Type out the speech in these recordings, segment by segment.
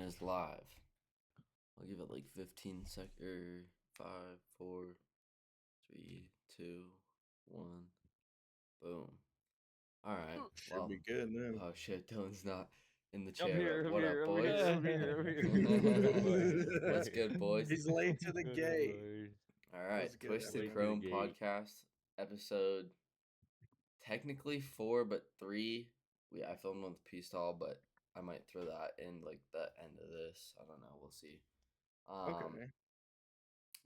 is live. I'll give it like 15 seconds. 5, 4, 3, 2, 1. Boom. All right. Should be good then. Oh shit, Dylan's not in the I'm chair. here. I'm What here. up, I'm boys? here. I'm here. I'm here. What's good, boys? He's late to the Good, gate. boys. All right, What's good, Twisted everyone? Chrome Late to the gate. podcast episode. Technically 4, but 3. I filmed one with Peastall, but I might throw that in like the end of this. I don't know. We'll see. Okay.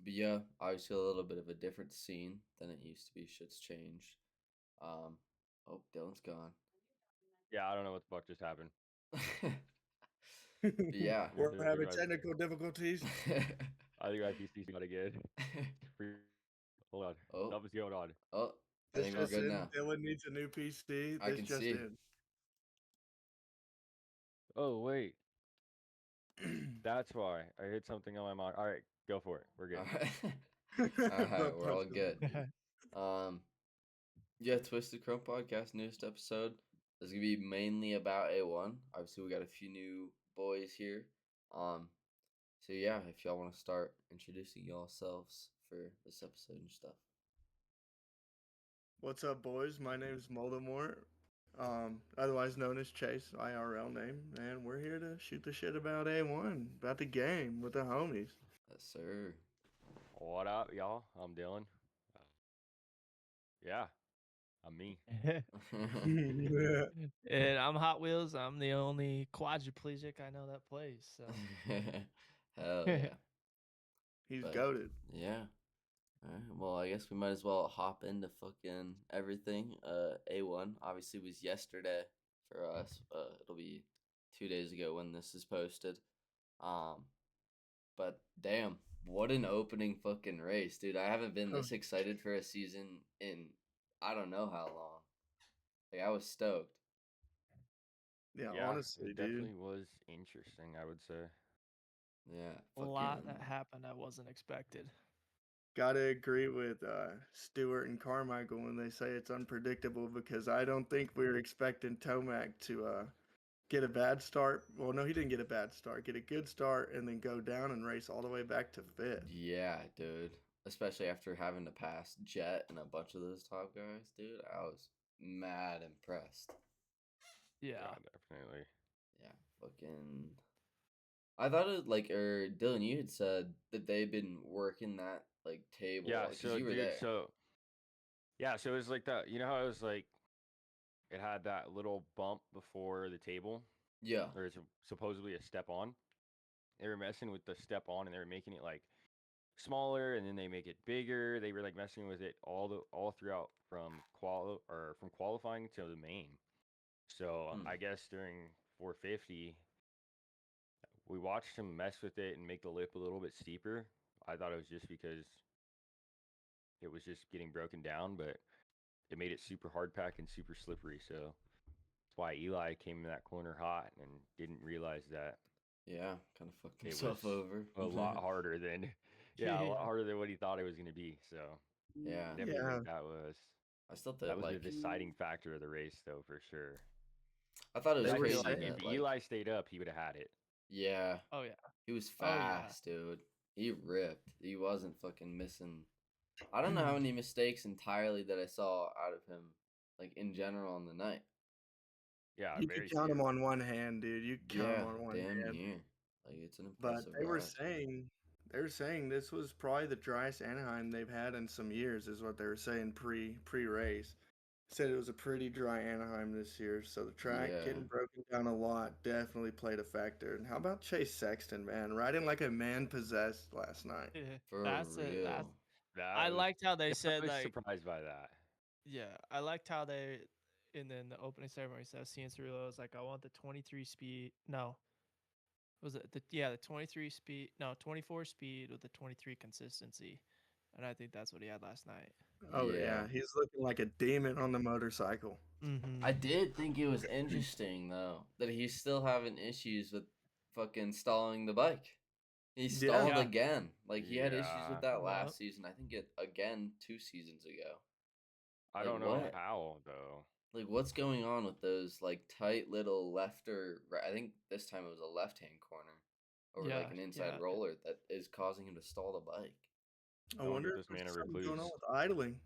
But yeah, obviously a little bit of a different scene than it used to be. Shit's changed. Oh, Dylan's gone. Yeah, I don't know what the fuck just happened. But yeah. We're having technical difficulties. I think my PC's not again. Hold on. Oh. Nothing's going on. Oh, I think we're good now. Dylan needs a new PC. I can see. Oh, wait. That's why. I hit something on my mic. All right, go for it. We're good. All right, we're all good. Yeah, Twisted Chrome podcast, newest episode. This is gonna be mainly about A1. Obviously, we got a few new boys here. So yeah, if y'all want to start introducing yourselves for this episode and stuff. What's up, boys? My name is Moldemort, otherwise known as Chase, IRL name, and we're here to shoot the shit about A1, about the game with the homies. Yes, sir. What up, y'all? I'm Dylan. Yeah, I'm me. And I'm Hot Wheels. I'm the only quadriplegic I know that plays. So Hell yeah. He's goated. Yeah. All right. Well, I guess we might as well hop into fucking everything. A1 obviously was yesterday for us. It'll be 2 days ago when this is posted. But damn, what an opening fucking race, dude. I haven't been this excited for a season in I don't know how long. Like, I was stoked. Yeah, honestly, it definitely was interesting, I would say. Yeah. a lot that happened I wasn't expected. Gotta agree with Stewart and Carmichael when they say it's unpredictable, because I don't think we were expecting Tomac to get a bad start. Well, no, he didn't get a bad start. Get a good start and then go down and race all the way back to 5th. Yeah, dude. Especially after having to pass Jet and a bunch of those top guys, dude. I was mad impressed. Yeah, definitely. Yeah, fucking. I thought it Dylan, you had said that they've been working that like table. Yeah, like, so you were dude, there. so it was like that. You know how it was like, it had that little bump before the table. Yeah. Or it's supposedly a step on. They were messing with the step on, and they were making it like smaller, and then they make it bigger. They were like messing with it all throughout from qualifying to the main. So I guess during 450, we watched him mess with it and make the lip a little bit steeper. I thought it was just because it was just getting broken down, but it made it super hard pack and super slippery. So that's why Eli came in that corner hot and didn't realize that. Yeah, kind of fucked himself over. A lot harder than, a lot harder than what he thought it was going to be. So yeah, I definitely think that was. I still thought that was the deciding factor of the race, though, for sure. I thought it was crazy. If Eli stayed up, he would have had it. Yeah. Oh yeah. He was fast, dude. He ripped. He wasn't fucking missing. I don't know how many mistakes entirely that I saw out of him, like in general on the night. Yeah, you can count him on one hand, dude. You can count him on one hand. Yeah. Like, it's an impressive. But they were saying this was probably the driest Anaheim they've had in some years, is what they were saying pre-race. Said it was a pretty dry Anaheim this year, so the track getting broken down a lot definitely played a factor. And how about Chase Sexton, man, riding like a man possessed last night? For real. I liked how they said, I was like, surprised by that. Yeah, I liked how they, and then the opening ceremony said, Cian Cirillo was like, I want the 23 speed. No, was it the 23 speed? No, 24 speed with the 23 consistency, and I think that's what he had last night. Oh yeah, he's looking like a demon on the motorcycle. Mm-hmm. I did think it was interesting though that he's still having issues with fucking stalling the bike. He stalled again. Like, he had issues with that last season. I think it again 2 seasons ago. I don't know how though. Like, what's going on with those like tight little left or right? I think this time it was a left-hand corner over like an inside roller that is causing him to stall the bike. I Don't wonder get if this man a there's something going on recluse. with idling.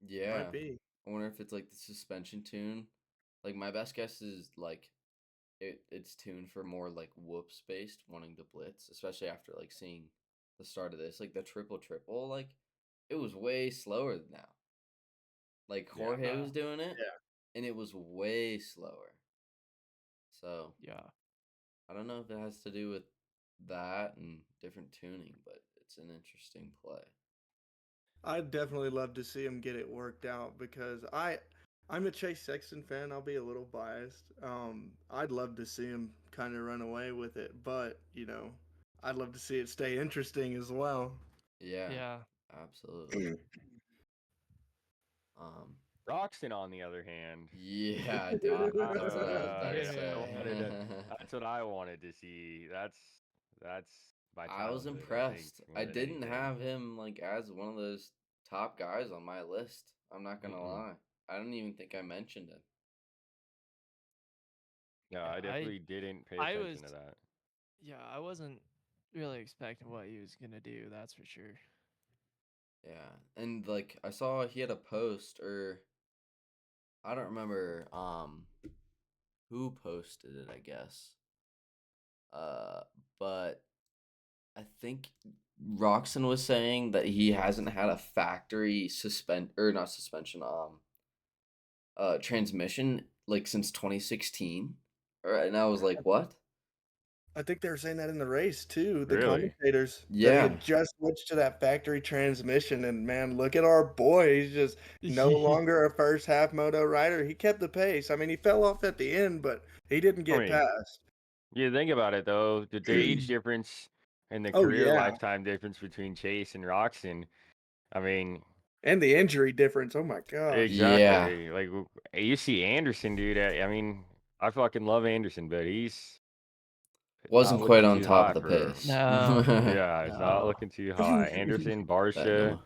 Yeah, Might be. I wonder if it's like the suspension tune. Like my best guess is like it's tuned for more like whoops based, wanting to blitz, especially after like seeing the start of this. Like the triple, like it was way slower than now. Like Jorge was doing it, and it was way slower. So Yeah. I don't know if it has to do with that and different tuning, but it's an interesting play. I'd definitely love to see him get it worked out because I'm a Chase Sexton fan. I'll be a little biased. I'd love to see him kind of run away with it, but I'd love to see it stay interesting as well. Yeah, absolutely. Roxton, on the other hand, Yeah, dude, that's what I was about to say. That's what I wanted to see. That's my I was childhood, I think, impressed. more I than didn't anything. have him like as one of those top guys on my list. I'm not gonna lie. I don't even think I mentioned him. Yeah, I definitely didn't pay attention to that. Yeah, I wasn't really expecting what he was gonna do. That's for sure. Yeah, and like I saw he had a post, or I don't remember who posted it. I guess. But I think Roxon was saying that he hasn't had a factory not suspension transmission like since 2016. And I was like, what? I think they were saying that in the race too. The Really? commentators, they Yeah. had just switched to that factory transmission, and man, look at our boy. He's just no longer a first half moto rider. He kept the pace. I mean, he fell off at the end, but he didn't get past. You think about it though, the age difference and the Oh career yeah, lifetime difference between Chase and Roxon. I mean, and the injury difference. Oh my gosh. Yeah. exactly. Like you see Anderson, dude. I mean, I fucking love Anderson, but he's Wasn't not quite looking on too top of hot the for. pace. Yeah, he's not No. looking too hot. Anderson, Barsha,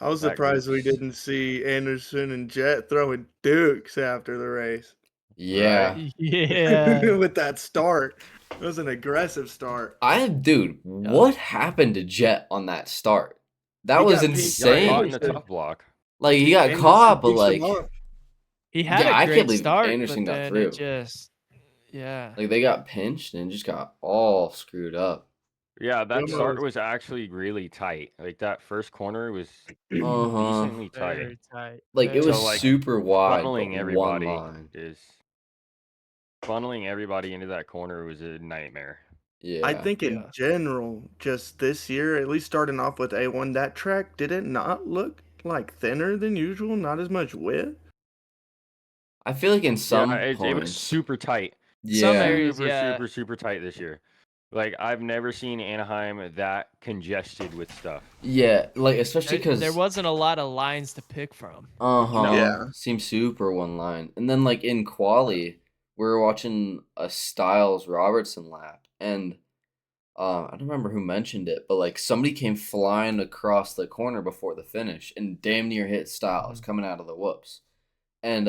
I was that surprised we group's didn't see Anderson and Jet throwing dukes after the race. Yeah. right. Yeah. With that start. It was an aggressive start. Dude, what happened to Jet on that start? That was got pinched He got caught in the insane. Anderson. tough block. Like he got Anderson caught, but pinched him like off. He had yeah, a I can't great believe start, but Anderson got then it through. just Like they got pinched and just got all screwed up. Yeah, that start Almost. was actually really tight. Like that first corner was Uh-huh. decently tight. very tight. Like it was So like super wide, but funneling one everybody line. into that corner was a nightmare. I Yeah. think in general, just this year, at least starting off with A1, that track, did it not look like thinner than usual? Not as much width? I feel like in some it was points. super tight. Some Yeah. areas, Super tight this year. Like I've never seen Anaheim that congested with stuff. Yeah, like especially because there wasn't a lot of lines to pick from. Yeah. seems super one line. And then like in quali, we were watching a Styles Robertson lap, and I don't remember who mentioned it, but like somebody came flying across the corner before the finish and damn near hit Styles coming out of the whoops. And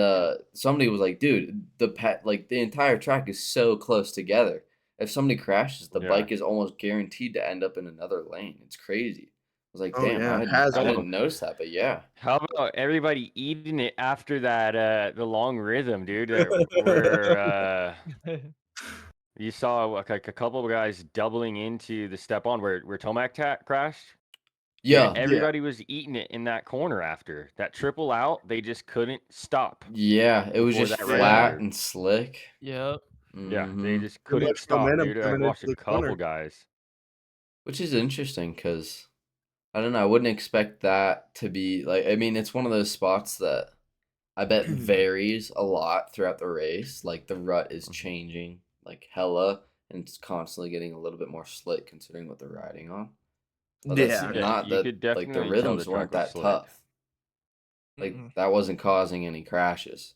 somebody was like, "Dude, the entire track is so close together. If somebody crashes, the bike is almost guaranteed to end up in another lane. It's crazy." I was like, Oh, "Damn, yeah. I didn't notice that, but yeah." How about everybody eating it after that the long rhythm, dude? Where you saw like a couple of guys doubling into the step on where Tomac crashed. Yeah. Dude, everybody was eating it in that corner after that triple out. They just couldn't stop. Yeah, it was before just that flat regular. and slick. Yep. Yeah, they just Too couldn't much stop, momentum dude. I coming into watched a the couple corner. guys. Which is interesting because I don't know. I wouldn't expect that to be like. I mean, it's one of those spots that I bet varies a lot throughout the race. Like the rut is changing like hella, and it's constantly getting a little bit more slick considering what they're riding on. But that's Yeah. not You that could like the definitely tell the rhythms track weren't was that slick. tough. Like that wasn't causing any crashes.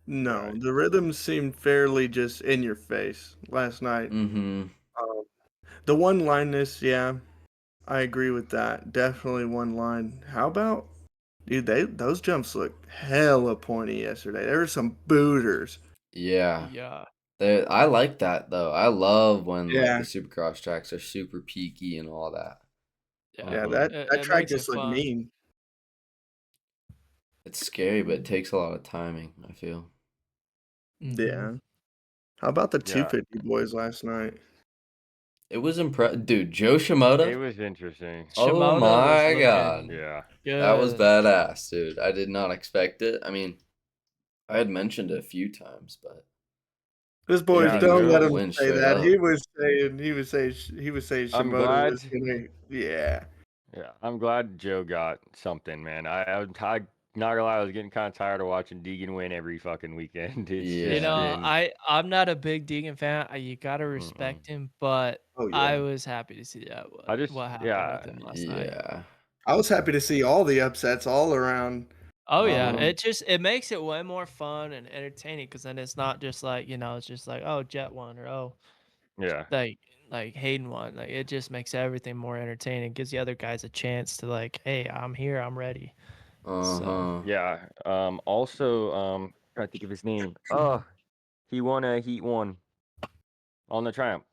No, Right. the rhythms seemed fairly just in your face last night. Mm-hmm. The one-lineness, yeah, I agree with that. Definitely one line. How about Dude, those jumps looked hella pointy yesterday. There were some booters. Yeah. Yeah. I like that though. I love when like the Yeah. supercross tracks are super peaky and all that. Yeah. Yeah, Uh-huh. that It track makes it just looked fun. mean. It's scary, but it takes a lot of timing, I feel. Yeah. How about the Yeah. 250 boys last night? It was impressive. Dude, Joe It Shimoda? was interesting. Oh Shimoda was my god. looking Yeah. That was good. badass, dude. I did not expect it. I mean, I had mentioned it a few times, but This didn't boys Yeah, think he was don't let Joe. gonna him win say straight that. up. He was saying I'm Shimoda glad. was gonna. Yeah. Yeah, I'm glad Joe got something, man. I not gonna lie, I was getting kind of tired of watching Deegan win every fucking weekend. It's Yeah. You just know, been. I'm not a big Deegan fan. You gotta Mm-mm. respect him, but Oh I yeah. was happy to see that I just what happened yeah. with him last night. Yeah. I was happy to see all the upsets all around. Oh yeah, Uh-huh. it makes it way more fun and entertaining because then it's not just like it's just like oh Jet won or oh Yeah. like Hayden won. Like it just makes everything more entertaining. Gives the other guys a chance to like, hey, I'm here, I'm ready. So Uh-huh. Yeah. Also, trying to think of his name. Oh, he won a Heat 1 on the Triumph.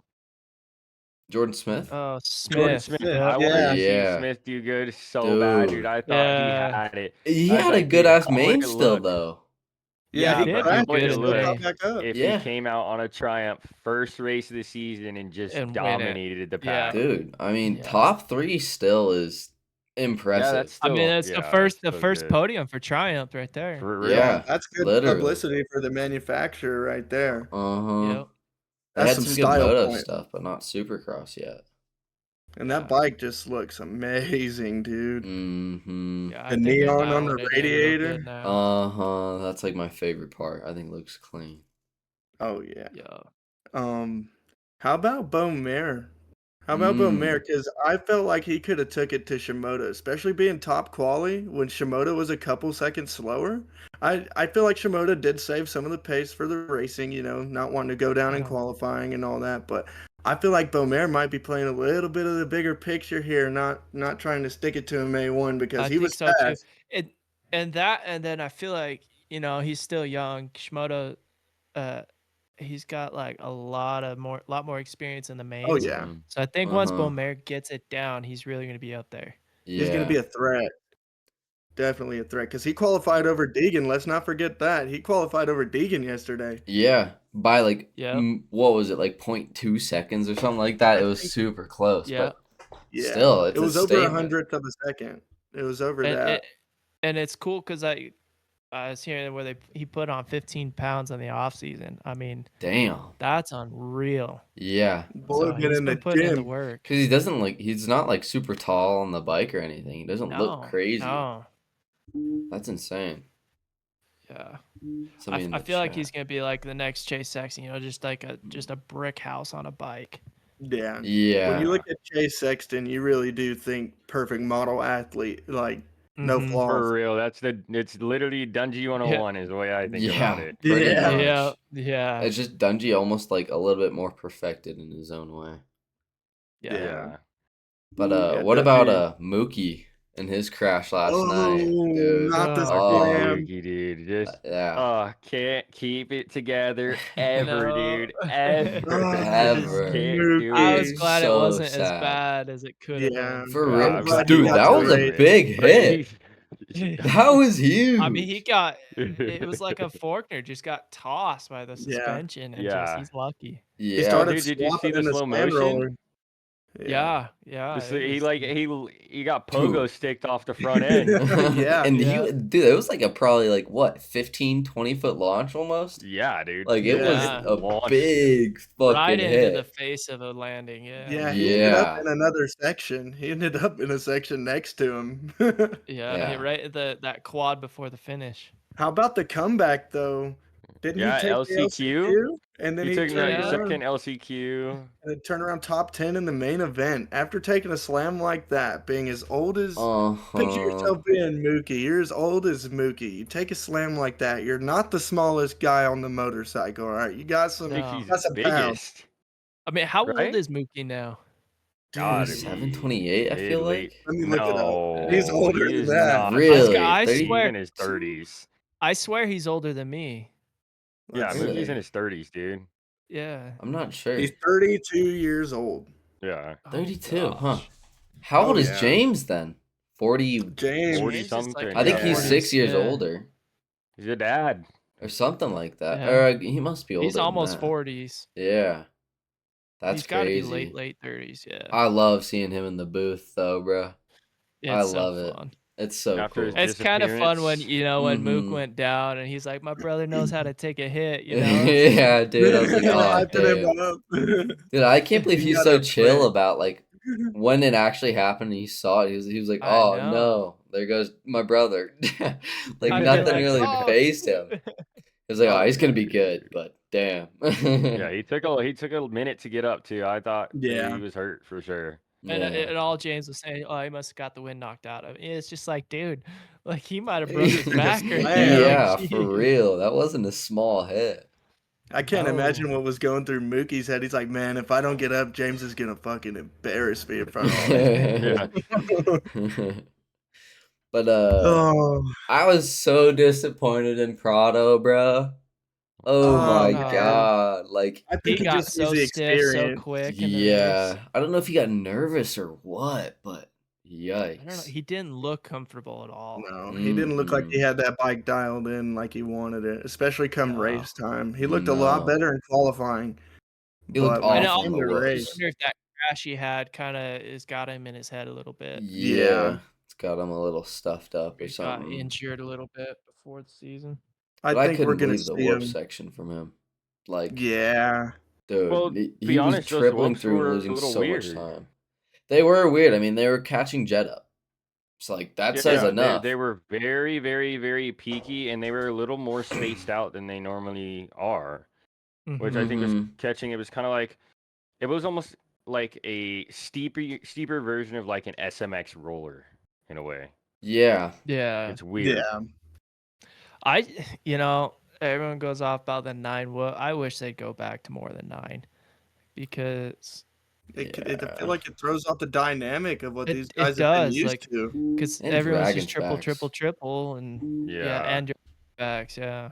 Jordan Smith? oh Jordan Smith, Smith. yep. I wanted to see Yeah. Smith do good so bad, dude. Dude. I thought he Yeah, had it. He I was had a like, good dude, ass how would main it still look? though. Yeah, Yeah, he did but do how crashed would good it and in the still look got main back up. if he Yeah. came out on a Triumph first race of the season and just and win it. dominated the Yeah. pack? Dude, I mean, Yeah. top 3 still is Yeah, impressive. that's I mean, still it's that's the still first good. podium for Triumph right there. For real. Yeah, Yeah, that's good literally. publicity for the manufacturer right there. Uh-huh. Yep. They That's had some some good style moto point. stuff, but not supercross yet. And Yeah. that bike just looks amazing, dude. Mm-hmm. Yeah, I The think they're neon on dialing the it in real radiator. good now. Uh-huh. That's like my favorite part. I think it looks clean. Oh yeah. Yeah. How about Beaumare? How about Beaumare? Mm. Because I felt like he could have took it to Shimoda, especially being top quali when Shimoda was a couple seconds slower. I feel like Shimoda did save some of the pace for the racing, not wanting to go down in Uh-huh. qualifying and all that. But I feel like Beaumare might be playing a little bit of the bigger picture here, not trying to stick it to him A1 because I he think was so too. fast. And then I feel like, he's still young. Shimoda, he's got like a lot more experience in the Oh mains. yeah, Mhm. So I think once Uh-huh. Beaumare gets it down, he's really gonna be up there. he's going to Yeah. be a threat. Definitely a threat because he qualified over Deegan. Let's not forget that. He qualified over Deegan yesterday. Yeah. By like, Yep. what was it, like 0.2 seconds or something like that? It was super close, Yeah. but Yeah. still, It it's a was over a statement. hundredth of a second. It was over And that. it's cool because I was hearing where he put on 15 pounds in the off season. I mean, Damn. that's unreal. Yeah. Boy So been he's in the been putting in the gym. work. Because he's not like super tall on the bike or anything. He doesn't look crazy. No. That's insane. Yeah. Somebody in I the feel like chat. he's gonna be like the next Chase Sexton, just like a brick house on a bike. Yeah. When Yeah. you look at Chase Sexton, you really do think perfect model athlete, like no Mhm. flaws. For real, it's literally Dungy 101 is the way I think about Yeah, it. pretty Yeah. much. Yeah. Yeah. It's just Dungy almost like a little bit more perfected in his own way. Yeah. Yeah. But Yeah, what about Dundee. Mookie and his crash last Oh, night, dude? not the Oh, Fucking slam. Mookie, dude. Just Yeah. can't keep it together ever, No. dude. Ever. Just Ever. can't do I was it. Mookie. glad it So wasn't as sad. bad as it could have Yeah. been. For Yeah, real. I'm I'm 'Cause, glad glad he he dude, got that to was a race. big hit. Right? That was I mean, huge. it was like a Faulkner just got tossed by the Yeah. suspension and Yeah. he's lucky. He Yeah. Oh, started dude, did you see swapping the in the slow slam motion? roller. Yeah. Yeah. Just, It he was, like he got Dude. pogo sticked off the front end. Yeah. And Yeah. dude, it was like a probably like what, 15, 20-foot launch almost? Yeah, dude. Like it was Yeah. a Launched him. big fucking right into the hit. face of a landing. Yeah. Yeah, he ended up Yeah. in another section. He ended up in a section next to him. Yeah. Yeah. Right at that quad before the finish. How about the comeback though? Didn't he Yeah, take the LCQ. LCQ and then He he took turned the Yeah. around second LCQ. and then turned around top 10 in the main event after taking a slam like that, being as old as picture Uh-huh. yourself being Mookie. You're as old as Mookie. You take a slam like that. You're not the smallest guy on the motorcycle, all right? You got I think some he's got some pounds. biggest, I mean, how old right? is Mookie now? gotta 27, 28, I be feel mid-late. like. Let me look it up. He's No, older he than is that. not. Really? I 30? He's swear, in his 30s. I swear he's older than me. Yeah, Let's Mookie's see. in his 30s, dude. Yeah. I'm not sure. He's 32 years old. Yeah, Oh, 32, huh? gosh. How Oh, old is yeah. James then? 40. James. 40 James is something. like I think Yeah. he's 6 years yeah. older He's a dad. or something like that. Yeah. Or he must be older He's than almost that. 40s. Yeah. That's He's got to be crazy. late 30s. Yeah. I love seeing him in the booth though, bro. I It's so love it. fun. It's so After his cool. It's kind of fun when disappearance. when Mook Mhm. went down and he's like, my brother knows how to take a hit. Yeah, dude. I was like, oh Hyping him damn. up. Dude, I can't believe He he's got so up chill quick. about like when it actually happened and he saw it. He was like, I oh know. no, there goes my brother. Like I'd be nothing like, really oh, phased him. shoot. He was like, oh, Oh, he's gonna be good, dude. but damn. Yeah, he took a minute to get up too. I thought Yeah. he was hurt for sure. And, Yeah. and all James was saying, oh, he must have got the wind knocked out of him. It's just like, dude, like he might have broke his Took a back or slam. like, Yeah, for geez. real. That wasn't a small hit. I can't imagine No. what was going through Mookie's head. He's like, man, if I don't get up, James is gonna fucking embarrass me in front of all these people. Yeah. But Oh, I was so disappointed in Prado, bro. Oh my man. god. Like I He think it got just needs so the stiff so experience. quick in the race. yeah. I don't know if he got nervous or what, but I don't know. yikes. He didn't look comfortable at all. No, he didn't look like he Mm-mm. had that bike dialed in like he wanted it, especially come No. race time. He looked a lot No. better in qualifying, He looked but when it awful in came the to I race, whoops. wonder if that crash he had kind of has got him in his head a little bit. Yeah. It's got him a little stuffed up or He got something. injured a little bit before the season. I But I think we're couldn't gonna believe the see whoop him. section from him. Like, Yeah, dude, Well, to he be was honest, those tripling whoops through and were a losing little so much weird. time. They were weird. I mean, they were catching Jet up. It's like that says Yeah, enough. they were very, very, very peaky, and they were a little more spaced out than they normally are, which I think was Mhm. catching. It was kind of like it was almost like a steeper version of like an SMX roller in a way. Yeah. Yeah. It's weird. I, everyone goes off about the 9 whoop. I wish they'd go back to more than 9 because I feel Yeah. like it throws off the dynamic of what these it guys have been does, used like, to. because And everyone's dragon just triple, tracks. and Yeah. and backs, yeah.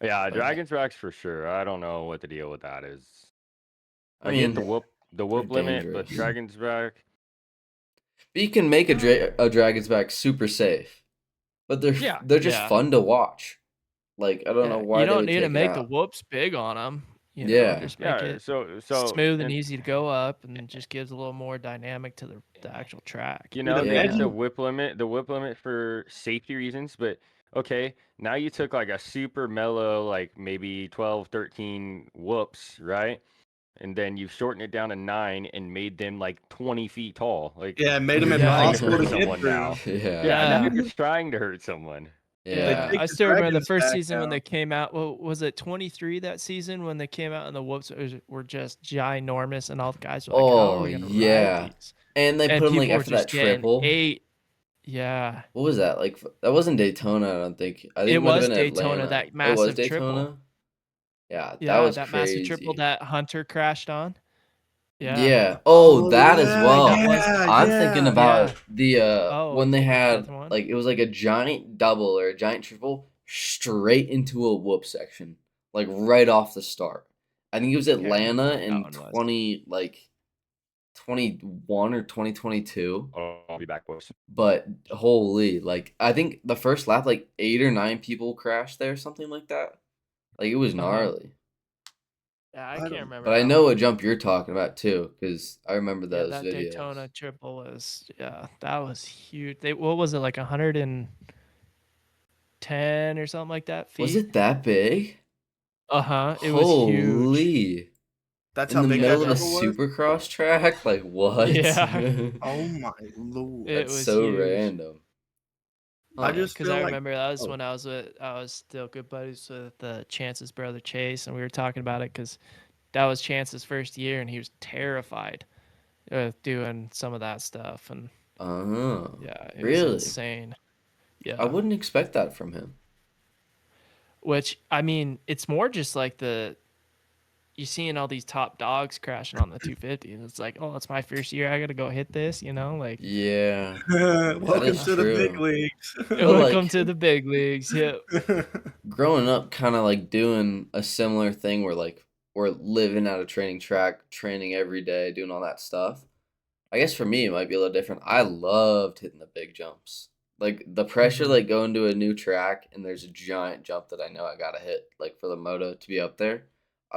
Yeah, But- Dragon Tracks for sure. I don't know what the deal with that is. I I get mean, the whoop limit, but dangerous. Dragon's back. But you can make a dragon's back super safe, but they're Yeah. just Yeah. fun to watch. Like I don't know why You they don't would need to take it make the out. whoops big on them. Yeah. Just make Yeah, it so smooth and and, easy to go up, and just gives a little more dynamic to the actual track. you know, they did Yeah. the whip limit for safety reasons, but okay, now you took like a super mellow, like maybe 12, 13 whoops, right? And then you've shortened it down to 9 and made them like 20 feet tall. Like, Yeah, it made him you're Yeah. trying impossible to hurt get someone through. now. Yeah. Yeah, now Yeah. you're trying to hurt someone. Yeah. take I the still remember the dragons first back season when now. they came out. Well, was it 23 that season when they came out and the whoops were just ginormous, and all the guys were like, "How are Oh, we gonna yeah. ride these?" And they And put him like people were after that just getting triple. 8. Yeah, What was that? Like that wasn't Daytona, I don't think. I think it it might have was been Daytona, Atlanta. that It was massive Daytona? triple. Yeah, that Yeah, was that massive triple crazy. that Hunter crashed on. Yeah. Yeah. Oh, Oh, that as yeah, well. That was I'm thinking yeah. about Yeah. the Oh, when you they think had that's one? like it was like a giant double or a giant triple straight into a whoop section, like right off the start. I think it was Can't remember Atlanta what that in one was. 2021 or 2022. Oh, I'll be back, boys. But holy, like I think the first lap, like 8 or 9 people crashed there, something like that. Like it was Uh-huh. gnarly. Yeah, I I can't don't- remember. But I that know one. what jump you're talking about too, because I remember Yeah, those that videos. Daytona triple was that was huge. What was it, like 110 or something like that feet? Was it that big? It was huge. Holy. That's In how the big that middle of a triple was? supercross track? Like what? Yeah. Oh my lord. It That's was so huge. random. I Huh. just Because feel I like remember that was oh. when I was still good buddies with Chance's brother Chase, and we were talking about it because that was Chance's first year, and he was terrified of doing some of that stuff, and Oh. yeah, it Really? was insane. Yeah, I wouldn't expect that from him. which I mean, it's more just like you're seeing all these top dogs crashing on the 250, and it's like, oh, it's my first year. I gotta go hit this, like. Yeah, Welcome is to the big true. leagues. Welcome like- to the big leagues. Yep. growing up, kind of like doing a similar thing where like we're living at a training track, training every day, doing all that stuff. I guess for me, it might be a little different. I loved hitting the big jumps. Like the pressure, like going to a new track and there's a giant jump that I know I gotta hit, like for the moto to be up there.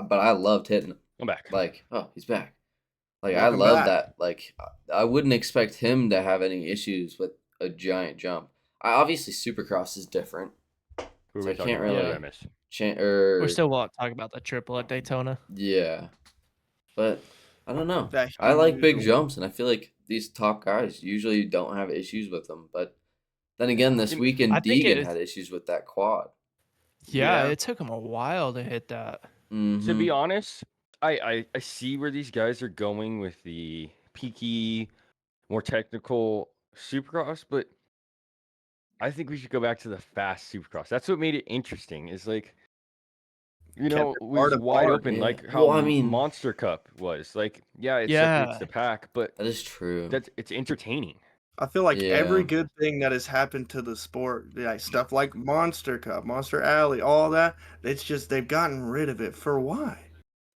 But I loved hitting them. I'm back. Like, oh, he's back. Like Welcome I love back. that. Like I wouldn't expect him to have any issues with a giant jump. Obviously Supercross is different. Who are So we I talking can't about? really What did I miss? We're still talking about the triple at Daytona. Yeah. But I don't know. That I like huge big one. jumps, and I feel like these top guys usually don't have issues with them. But then again, this I weekend, think it Deegan is- had issues with that quad. Yeah, Yeah. it took him a while to hit that. To be Mhm. honest, I see where these guys are going with the peaky, more technical Supercross, but I think we should go back to the fast Supercross. That's what made it interesting. Is like, Kept it it was bar to wide bar. open, Yeah. like how Well, I mean- Monster Cup was. Like, yeah, it separates Yeah. the pack, but That is true. it's entertaining. I feel like every Yeah. good thing that has happened to the sport, like stuff like Monster Cup, Monster Alley, all that, it's just they've gotten rid of it. For why?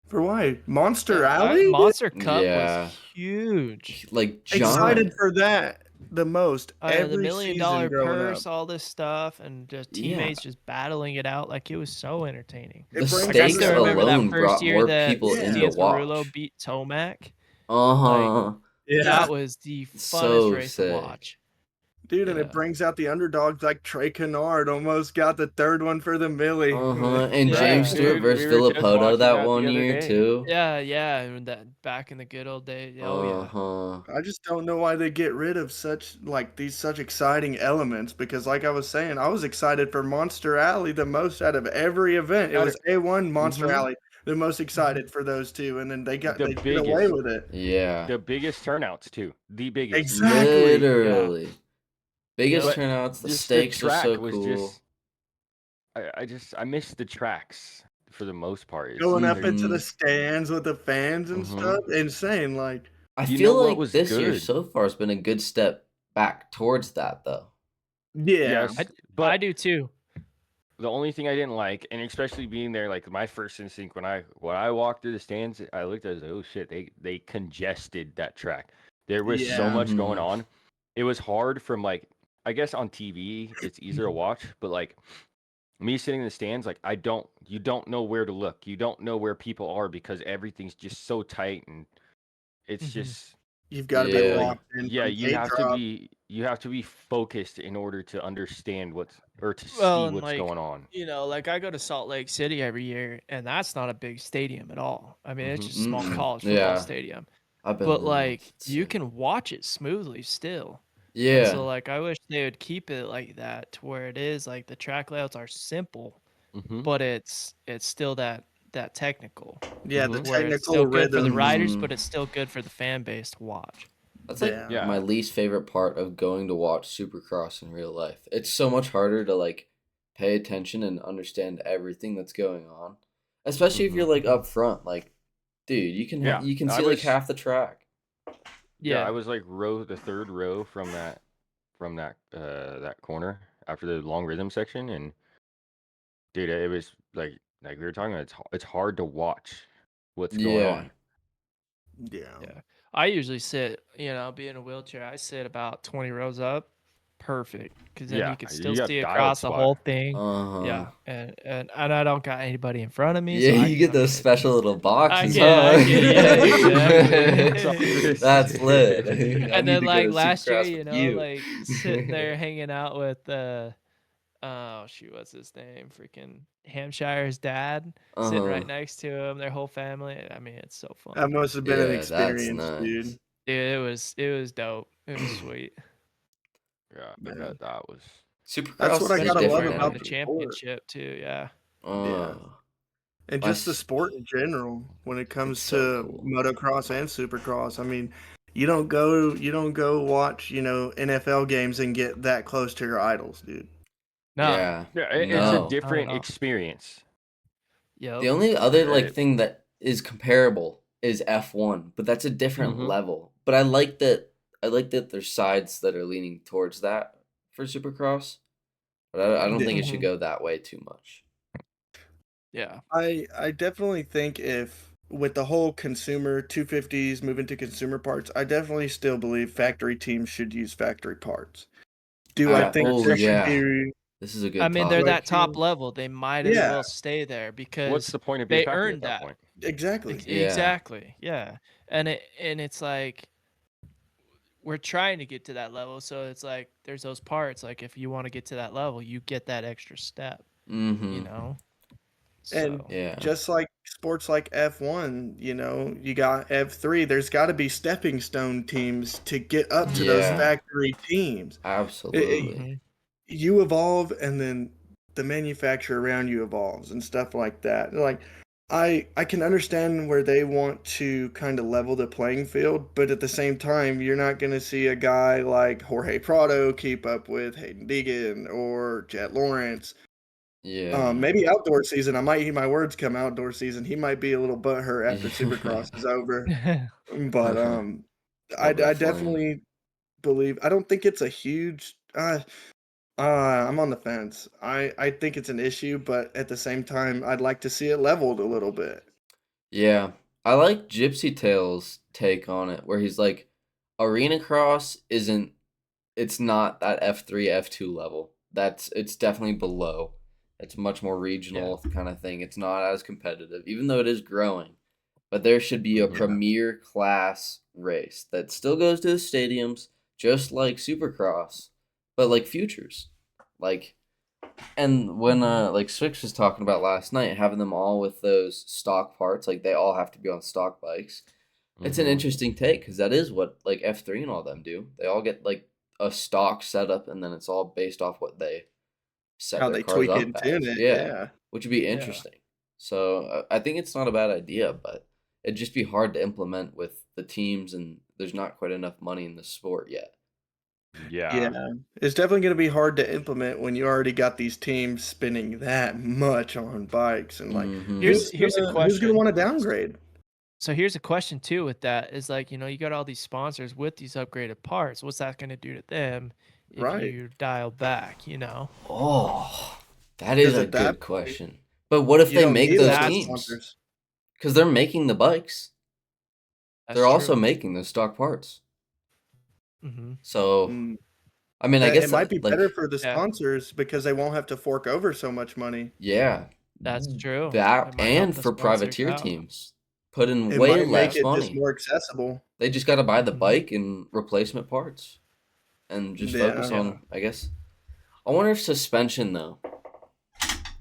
For why? Monster Alley? Monster Cup Yeah. was huge. Like Excited giant. for that the most The every $1 million season growing up. purse, all this stuff, and just Yeah. teammates just battling it out. Like, it was so entertaining. It The brings Like, I stakes still remember alone that first brought year more that people in to Cianciarulo watch. beat Tomac. Uh-huh. Yeah, That was the funnest So race sick. to watch. dude, and Yeah. it brings out the underdogs like Trey Kennard almost got the third one for the Millie. Uh-huh. And Yeah. James Stewart Dude, versus we were just Villapoto watching that that the one other year day. too. Yeah, and that back in the good old days. Oh yeah. Uh-huh. I just don't know why they get rid of such exciting elements because like I was saying, I was excited for Monster Alley the most out of every event. It Out was A1 Monster Mhm. Alley, the most excited for those two, and then they The did away biggest. with it. Yeah. The biggest turnouts too. The biggest. Exactly. Literally. Biggest But turnouts, the just stakes the are track so was cool. I miss the tracks for the most part. Going up they're- into the Mhm. stands with the fans and Mhm. stuff. Insane. Like I You feel know what like was this year good? so far has been a good step back towards that though. yeah. Yes, I but do too. the only thing I didn't like, and especially being there, like my first instinct when I walked through the stands, I looked at it, oh shit, they congested that track. There was so Yeah. much going Mhm. on. It was hard from like I guess on TV it's easier to watch, but like me sitting in the stands, like you don't know where to look. You don't know where people are because everything's just so tight and it's Mhm. just You've got to be Yeah. locked in. yeah, from you gate have drop. to be focused in order to understand to Well, see and what's like, going on. like I go to Salt Lake City every year, and that's not a big stadium at all. I mean, it's just a small Mm-mm. college football Yeah. stadium. I've been But there like, once. It's you sick. can watch it smoothly still. And Yeah. so like, I wish they would keep it like that to where it is like the track layouts are simple, Mm-hmm. but it's still that technical. Yeah, the Mhm. Where it's technical still good for the rhythms. riders, Mhm. but it's still good for the fan base to watch. That's like Yeah. Yeah. my least favorite part of going to watch Supercross in real life. It's so much harder to like pay attention and understand everything that's going on, especially if you're like up front. Like, dude, you can Yeah, you can I see like was- half the track. Yeah, I Yeah. was like the third row from that that corner after the long rhythm section, and dude, it was like we were talking about. It's hard to watch what's going Yeah. on. Yeah. Yeah. I usually sit, being in a wheelchair, I sit about 20 rows up. Perfect. Because then Yeah, you can you still got see dialed across the spot. whole thing. Uh-huh. Yeah. And I don't got anybody in front of me. Yeah, so I you can get those fucking- special little boxes, I huh? get, exactly. That's lit. I And need then to go like to last year, Supercross with you. like sitting there hanging out with oh shoot, what's his name? Freaking Hampshire's dad sitting Uh-huh. right next to him, their whole family. I mean, it's so fun. That must have been an Yeah, that's experience, nice. dude. Dude, it was dope. It was sweet. Yeah, Man. that was. Supercross That's what I is gotta love different. about the the championship too. Yeah. Oh. And I just the s- sport in general when it comes It's to so cool. motocross and supercross. I mean, you don't go watch, NFL games and get that close to your idols, dude. Yeah. Yeah, it's No. a different all. experience. Yep. The only other like Right. thing that is comparable is F1, but that's a different Mhm. level. But I like that. I like that there's sides that are leaning towards that for Supercross, but I don't Yeah. think it should Mhm. go that way too much. Yeah. I definitely think if with the whole consumer 250s moving to consumer parts, I definitely still believe factory teams should use factory parts. Do I think Oh there should yeah, be this is a I good mean, they're that topic. top level. They might as Yeah, well stay there What's because the point of being they factory at earned that that. point? exactly. Yeah. Exactly. Yeah. And it's like we're trying to get to that level, so it's like there's those parts like if you want to get to that level, you get that extra step, you Mm-hmm. know. And So, Yeah. just like sports like F1, you got F3, there's got to be stepping stone teams to get up to those Yeah. factory teams. It, Absolutely. mhm. you evolve and then the manufacturer around you evolves and stuff like that. Like I can understand where they want to kind of level the playing field, but at the same time, you're not going to see a guy like Jorge Prado keep up with Hayden Deegan or Jet Lawrence. Yeah. Maybe outdoor season. I might hear my words come outdoor season. He might be a little butthurt after Supercross is over. But I Little bit flame. definitely believe I don't think it's a huge I'm on the fence. I think it's an issue, but at the same time, I'd like to see it leveled a little bit. Yeah. I like Gypsy Tale's take on it, where he's like, Arena Cross isn't it's not that F3, F2 level. It's definitely below. It's much more Yeah. regional kind of thing. It's not as competitive, even though it is growing. But there should be a Yeah. premier class race that still goes to the stadiums, just like Supercross, but like futures. Like and when Mhm. like Swix was talking about last night, having them all with those stock parts, like they all have to be on stock bikes. It's an Mhm. interesting take because that is what like F3 and all them do. They all get like a stock setup, and then it's all based off what they set How their they cars tweak it up and tune as. it. Yeah, Yeah. which would be Yeah. interesting. So I think it's not a bad idea, but it'd just be hard to implement with the teams, and there's not quite enough money in the sport yet. Yeah. Yeah. It's definitely going to be hard to implement when you already got these teams spending that much on bikes and like Mm-hmm. Here's a who's gonna question. want to downgrade? So here's a question too with that is like, you got all these sponsors with these upgraded parts. What's that going to do to them if Right. you dial back? Oh, that is Because a at that good point, question. But what if you they don't make need a those lot of That's teams? sponsors. Because they're making the bikes. that's They're also true. making the stock parts. Mhm. So, Mm. I mean, I That it guess might be that, better like, for the Yeah, sponsors because they won't have to fork over so much money. yeah, that's true. that It might help and the for sponsors privateer out. teams, put in It way might make less it just money. more accessible. They just got to buy the Mhm. bike and replacement parts, and just focus Yeah. Yeah. on. I guess. I wonder if suspension though.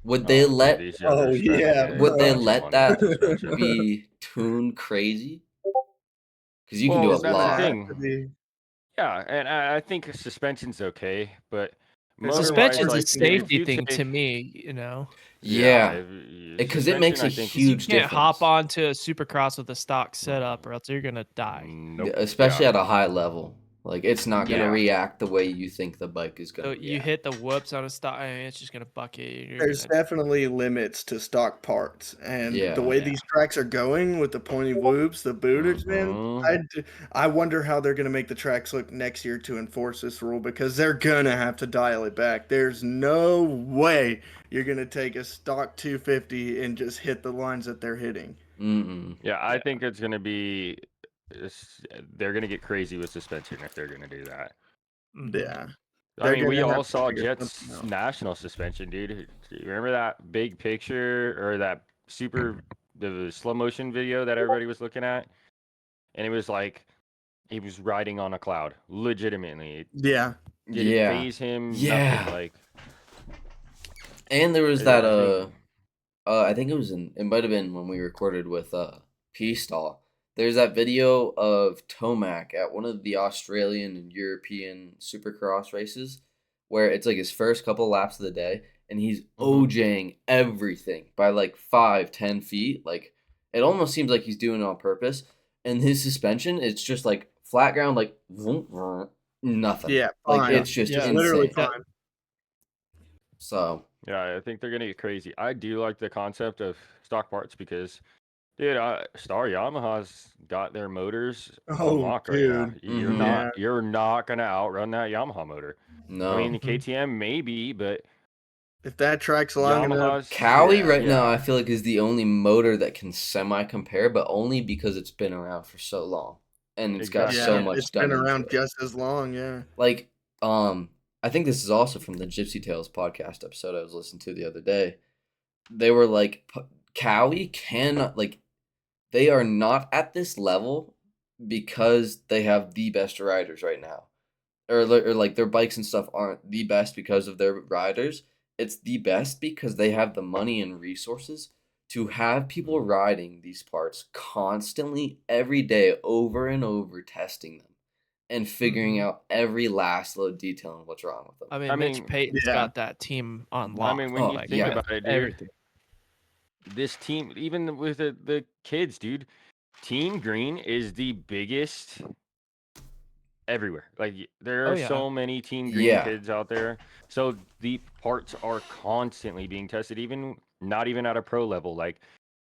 Would they Oh, dude, let these guys are Oh spending yeah, would a they bro. bunch of let money on that suspension. be tuned crazy? Because you can do Well, a It's that's gonna the lot. have thing. to be. Yeah, and I think suspension's okay, but There's some motor-wise, parts Suspension's a you like can if do. safety you'd thing say, to me. yeah, Yeah, because it suspension, makes a I think Because you huge can't hop difference, onto a supercross with a stock setup mm, or else you're gonna die. nope, especially yeah, at a high level. Like it's not gonna Yeah. yeah, react the way you think the bike is So gonna you react. hit the whoops on a stock, I mean, it's just gonna bucket. You're There's gonna, definitely limits to stock parts, and the Yeah. way yeah. these tracks are going with the pointy whoops, the booters, man, mm-hmm. I wonder how they're gonna make the tracks look next year to enforce this rule because they're gonna have to dial it back. There's no way you're gonna take a stock 250 and just hit the lines that they're hitting. Mm-mm. Yeah, I Yeah. think it's gonna be, they're gonna get crazy with suspension if they're gonna do that. Mhm. Yeah, I they're mean, we gonna have all to saw figure something Jet's out. national suspension, dude. Do you remember that big picture or that the slow motion video that everybody was looking at? And it was like he was riding on a cloud, legitimately. It Yeah, didn't Yeah. phase him, nothing. Yeah. Like, And there was that I think, I think it might have been when we recorded with P-Stall. There's that video of Tomac at one of the Australian and European Supercross races where it's like his first couple laps of the day and he's mhm. OJing everything by like 5-10 feet. Like it almost seems like he's doing it on purpose. And his suspension, it's just like flat ground, like vroom, vroom, nothing. yeah, Like fine, it's just just Yeah. literally insane. That fine. So Yeah, I think they're gonna get crazy. I do like the concept of stock parts because Dude, Star Yamaha's got their motors on Oh, lock right now. dude. Mhm. You're not gonna outrun that Yamaha motor. I mean, No. the KTM maybe, but If that track's long enough, Yamaha's Cowie yeah. right now, I feel like is the only motor that can semi-compare, but only because it's been around for so long and it's got Exactly. so Yeah, much it's done been into around it. just as long, yeah. Like, I think this is also from the Gypsy Tales podcast episode I was listening to the other day. They were like, Cowie cannot, like, they are not at this level because they have the best riders right now. Or like their bikes and stuff aren't the best because of their riders. It's the best because they have the money and resources to have people riding these parts constantly every day over and over testing them and figuring out every last little detail and what's wrong with them. I mean, I Mitch mean, Payton's Yeah. got that team on lock. when Oh, you like, think yeah. about it, dude, everything. this team, even with the kids, dude, Team Green is the biggest everywhere. Like there Oh, are yeah. so many Team Green Yeah. kids out there. So the parts are constantly being tested, even not even at a pro level. Like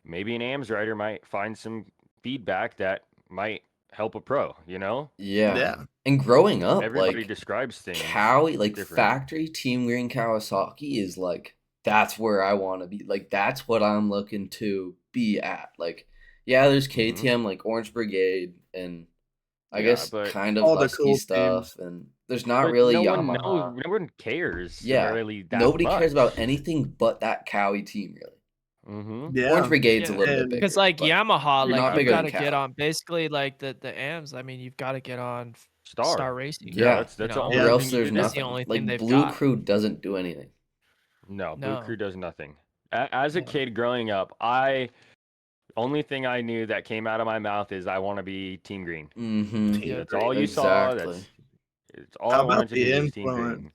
maybe an AMS rider might find some feedback that might help a pro, you know? Yeah. Yeah. And growing up, Everybody like describes things Cowie, like different. factory Team Green Kawasaki is like, that's where I want to be. Like, that's what I'm looking to be at. Like, yeah, there's KTM, like Orange Brigade, and I Yeah, guess but kind of All the Husky cool stuff, teams. and there's not but really no one knows, Yamaha. no one cares Yeah, really that nobody cares about much. anything but that Cowie team, really. Orange Yeah. Brigade's a Yeah, little bit and- bigger. Because like but Yamaha, you're like not you've bigger got than to get Cowie. on basically like the AMs. I mean, you've got to get on Star. Star Racing. Yeah, Yeah. that's the know, only Or Yeah. else thing you there's can that's do. the nothing. only thing Like they've Blue got. Crew doesn't do anything. No, Blue No. Crew does nothing. As a No. kid growing up, only thing I knew that came out of my mouth is I want to be Team Green. Mm-hmm. Team That's Green. all you saw. Exactly. It's all How I wanted about to do the was Team influence? Green.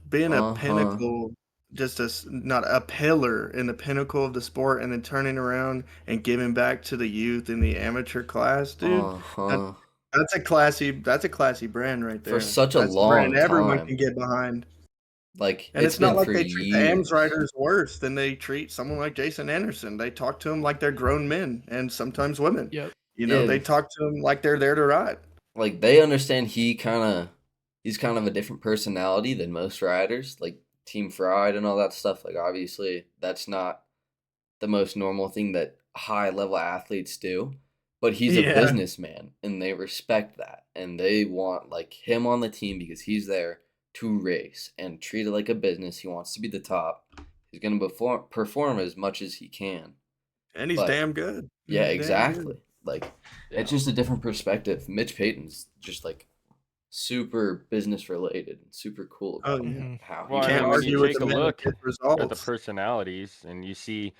Being a Uh-huh. pinnacle, just not a pillar in the pinnacle of the sport, and then turning around and giving back to the youth in the amateur class, dude. Uh-huh. That's a classy brand right there. For such a That's a brand long everyone time. can get behind. Like, And it's it's not been like for they treat the AMS years. riders worse than they treat someone like Jason Anderson. They talk to them like they're grown men and sometimes women. Yep. You know, Yeah. they talk to them like they're there to ride. Like, they understand he's kind of a different personality than most riders. Like, Team Fried and all that stuff. Like, obviously, that's not the most normal thing that high-level athletes do. But he's a Yeah. businessman, and they respect that. And they want, like, him on the team because he's there to race and treat it like a business. He wants to be the top. He's going to perform as much as he can. And he's But- damn good. Yeah, He's damn good. exactly. Like, Yeah. it's just a different perspective. Mitch Payton's just, like, super business-related and super cool Oh, about yeah. Mhm. how Well, he Can't I mean, when argue you with take the a man that look gets at the results. personalities and you see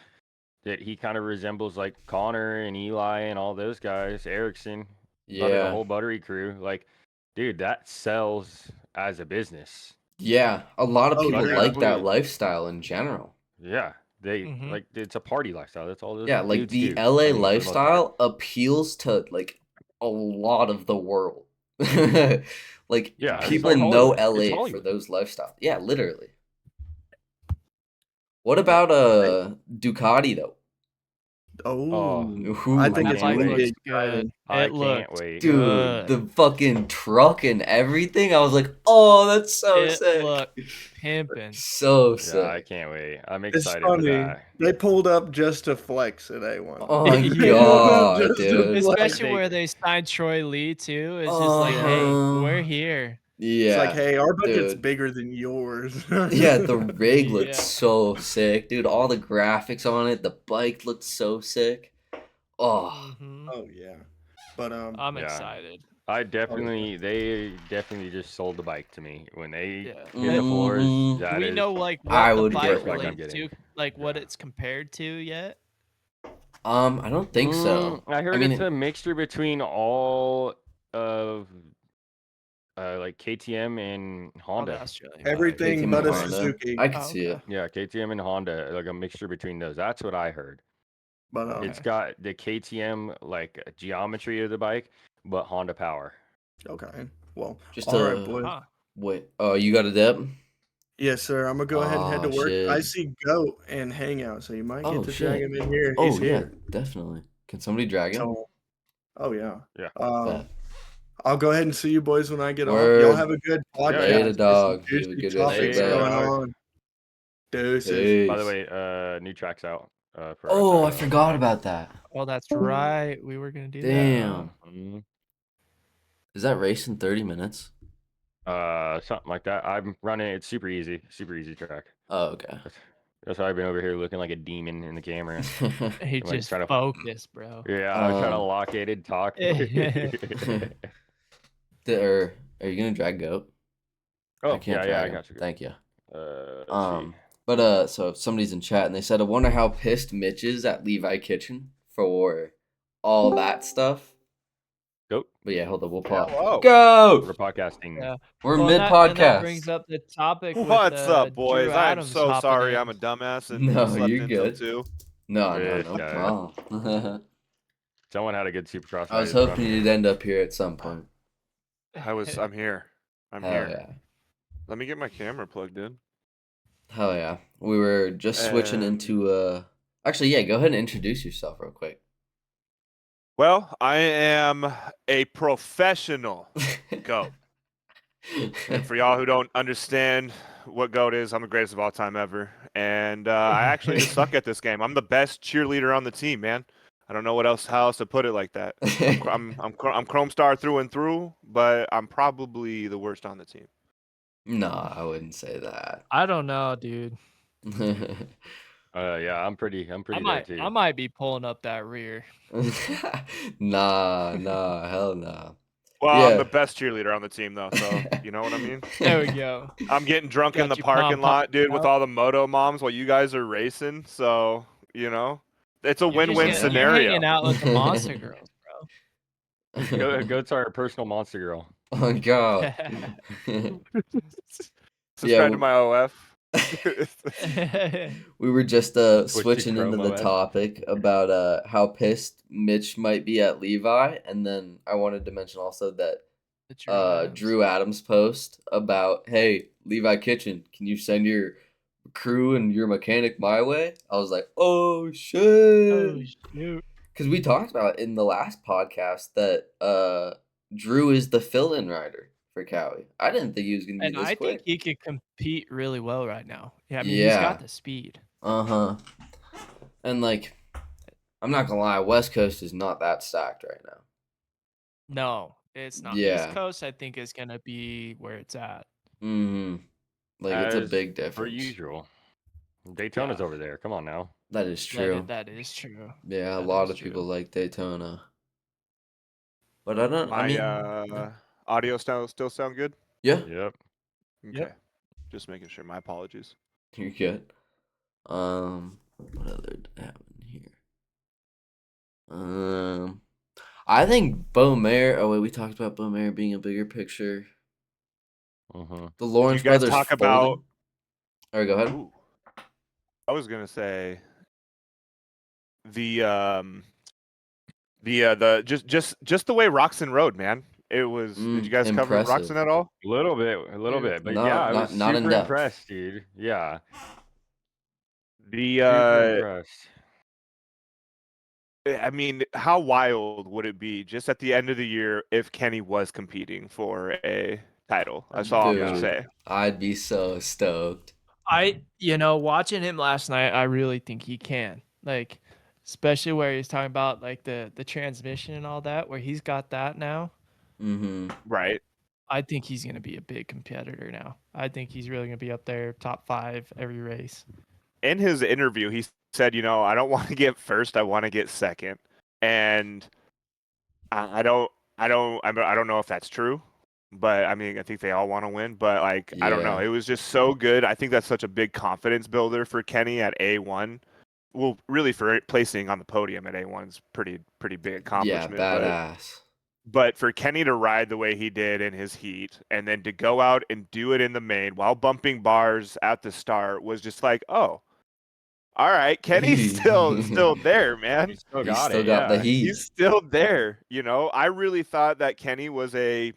that he kind of resembles like Connor and Eli and all those guys, Erickson, probably the Yeah. whole Buttery crew. Like, dude, that sells as a business. Yeah, a lot of Oh, people yeah. like that Incredibly- lifestyle in general. Yeah, they Mhm. like it's a party lifestyle. That's all those Yeah, like dudes the do. LA I mean, for the most part. lifestyle appeals to like a lot of the world. Like Yeah, it's people like know Hollywood. It's LA for Hollywood. those lifestyles. Yeah, literally. What about Ducati though? Oh, Ooh, I think That it's bike really looks exciting. good. I It can't looked wait. dude, good. the fucking truck and everything. I was like, oh, that's so It sick. looked pimping. So Yeah, I sick. can't wait. I'm It's excited for funny. that. They pulled up just to flex at A1. Oh my Yeah. god, Just to dude. flex. Especially where they signed Troy Lee too. It's just like, hey, Uh-huh. we're here. Yeah. It's like, hey, our budget's dude. bigger than yours. Yeah, the rig looked Yeah. so sick, dude. All the graphics on it, the bike looked so sick. Oh, Mhm. Oh yeah, but I'm Yeah. excited. They definitely just sold the bike to me when they Yeah. hit the floors. Mhm. That Do we is- know like I what the would bike get one. relates to, like what Yeah. it's compared to yet? I don't think so. I heard mean, it's a mixture between all of like KTM and All the Honda. Australian bikes. everything KTM but and a Honda. Suzuki. I could Oh, see it. okay. Yeah, KTM and Honda, like a mixture between those. That's what I heard. But Okay. It's got the KTM like geometry of the bike, but Honda power. okay, well, Just all right, boys. Huh. Wait. Oh, you got a dip? Yes, sir. I'm gonna go ahead and head to Aw, work. I shit. see Goat and Hangout, so you might Oh, get to drag shit. him in here. Oh He's yeah, here. definitely. Can somebody drag him? Oh yeah. Yeah. I'll go ahead and see you boys when I get off. Word. Y'all have a good podcast. Later, There's dog. some You have a juicy good rest of your topics day. going Dog. on. Deuces. Peace. By the way, new track's out. For Oh, I us, forgot about that. Oh, that's right. We were gonna do Damn. Mhm. Is that race in 30 minutes? Something like that. I'm running. It's super easy track. Oh, okay. That's why I've been over here looking like a demon in the camera. that. He I'm like just trying to focused, bro. Yeah, I was trying to lock it and talk. Are you gonna drag goat? Oh, I can't yeah, drag I him. got you. Thank you. Let's see. But so somebody's in chat and they said, I wonder how pissed Mitch is at Levi Kitchen for all that stuff. Goat. But yeah, hold on, we'll Yeah, pause. whoa. Go! We're podcasting. Yeah. We're Well, mid and podcast. that brings up the topic with What's up, boys? Drew I am Adams so hopping sorry in. I'm a dumbass and No, slept you're in till good. 2. No This guy. problem. Someone had a good Supercross. I was hoping you'd end up here at some point. I'm here. I'm Hell here. yeah. Let me get my camera plugged in. Hell yeah. We were just switching into actually, yeah, go ahead and introduce yourself real quick. Well, I am a professional GOAT. And for y'all who don't understand what GOAT is, I'm the greatest of all time ever. And I actually just suck at this game. I'm the best cheerleader on the team, man. I don't know how else to put it like that. I'm Chrome Star through and through, but I'm probably the worst on the team. No, I wouldn't say that. I don't know, dude. Yeah, I'm pretty there too. I might be pulling up that rear. Nah, hell no. Well, Yeah. I'm the best cheerleader on the team, though, so you know what I mean? There we go. I'm getting drunk in Got the you parking lot, dude, with out. all the moto moms while you guys are racing, so, you know, it's a win-win You're scenario. hanging out with the monster girls, bro. Goat's our personal monster girl. Oh god. Subscribe to my OF. We were just switching into the OS. topic about how pissed Mitch might be at Levi, and then I wanted to mention also that Drew Adams post about, hey, Levi Kitchen, can you send your crew and your mechanic my way? I was like, oh shit. Oh shoot. Because we talked about in the last podcast that Drew is the fill-in rider for Cowie. I didn't think he was going to be this quick. Think he could compete really well right now. Yeah, I mean, Yeah. he's got the speed. Uh-huh. And, like, I'm not going to lie, West Coast is not that stacked right now. No, it's not. Yeah. East Coast, I think, is going to be where it's at. Mm-hmm. Like, it's a big difference. Per usual. Daytona's over there. Come on now. That is true. That is true. Yeah, a That lot is of true. people like Daytona. But I don't, I mean... audio still sound good? Yeah. Yep. Okay. Yep. Just making sure. My apologies. You're good. What other happened here? I think Beaumare. Oh wait, we talked about Beaumare being a bigger picture. The Lawrence you guys brothers. talk about. All right, go ahead. Ooh. I was gonna say the just the way Roxon rode, man. It was. Did you guys cover impressive. Roxon at all? A little bit, but yeah, I was not super impressed, dude. Yeah. Super impressed. I mean, how wild would it be just at the end of the year if Kenny was competing for a title? That's all I'm gonna say. I'd be so stoked. Watching him last night, I really think he can. Like, especially where he's talking about like the transmission and all that, where he's got that now. Mm-hmm. Right. I think he's gonna be a big competitor now. I think he's really gonna be up there, top 5 every race. In his interview, he said, I don't want to get first, I want to get second. And I don't know if that's true, but I mean, I think they all want to win, but like, I don't know. It was just so good. I think that's such a big confidence builder for Kenny at A1. Well, really for placing on the podium at A1 is pretty big accomplishment. Yeah, badass. But for Kenny to ride the way he did in his heat and then to go out and do it in the main while bumping bars at the start was just like, oh, all right, Kenny's still there, man. He's still got the heat. He's still there. I really thought that Kenny was a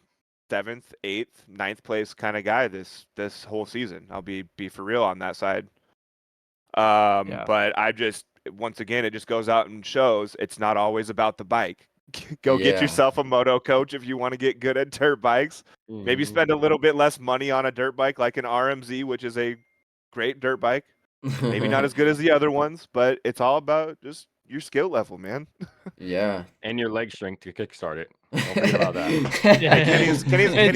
7th, 8th, 9th place kind of guy this whole season. I'll be for real on that side. But once again, it just goes out and shows it's not always about the bike. Go get yourself a moto coach if you want to get good at dirt bikes. Maybe spend a little bit less money on a dirt bike like an RMZ, which is a great dirt bike. Maybe not as good as the other ones, but it's all about just your skill level, man. Yeah. And your leg strength to kickstart it. Don't forget about that. Yeah. Kenny's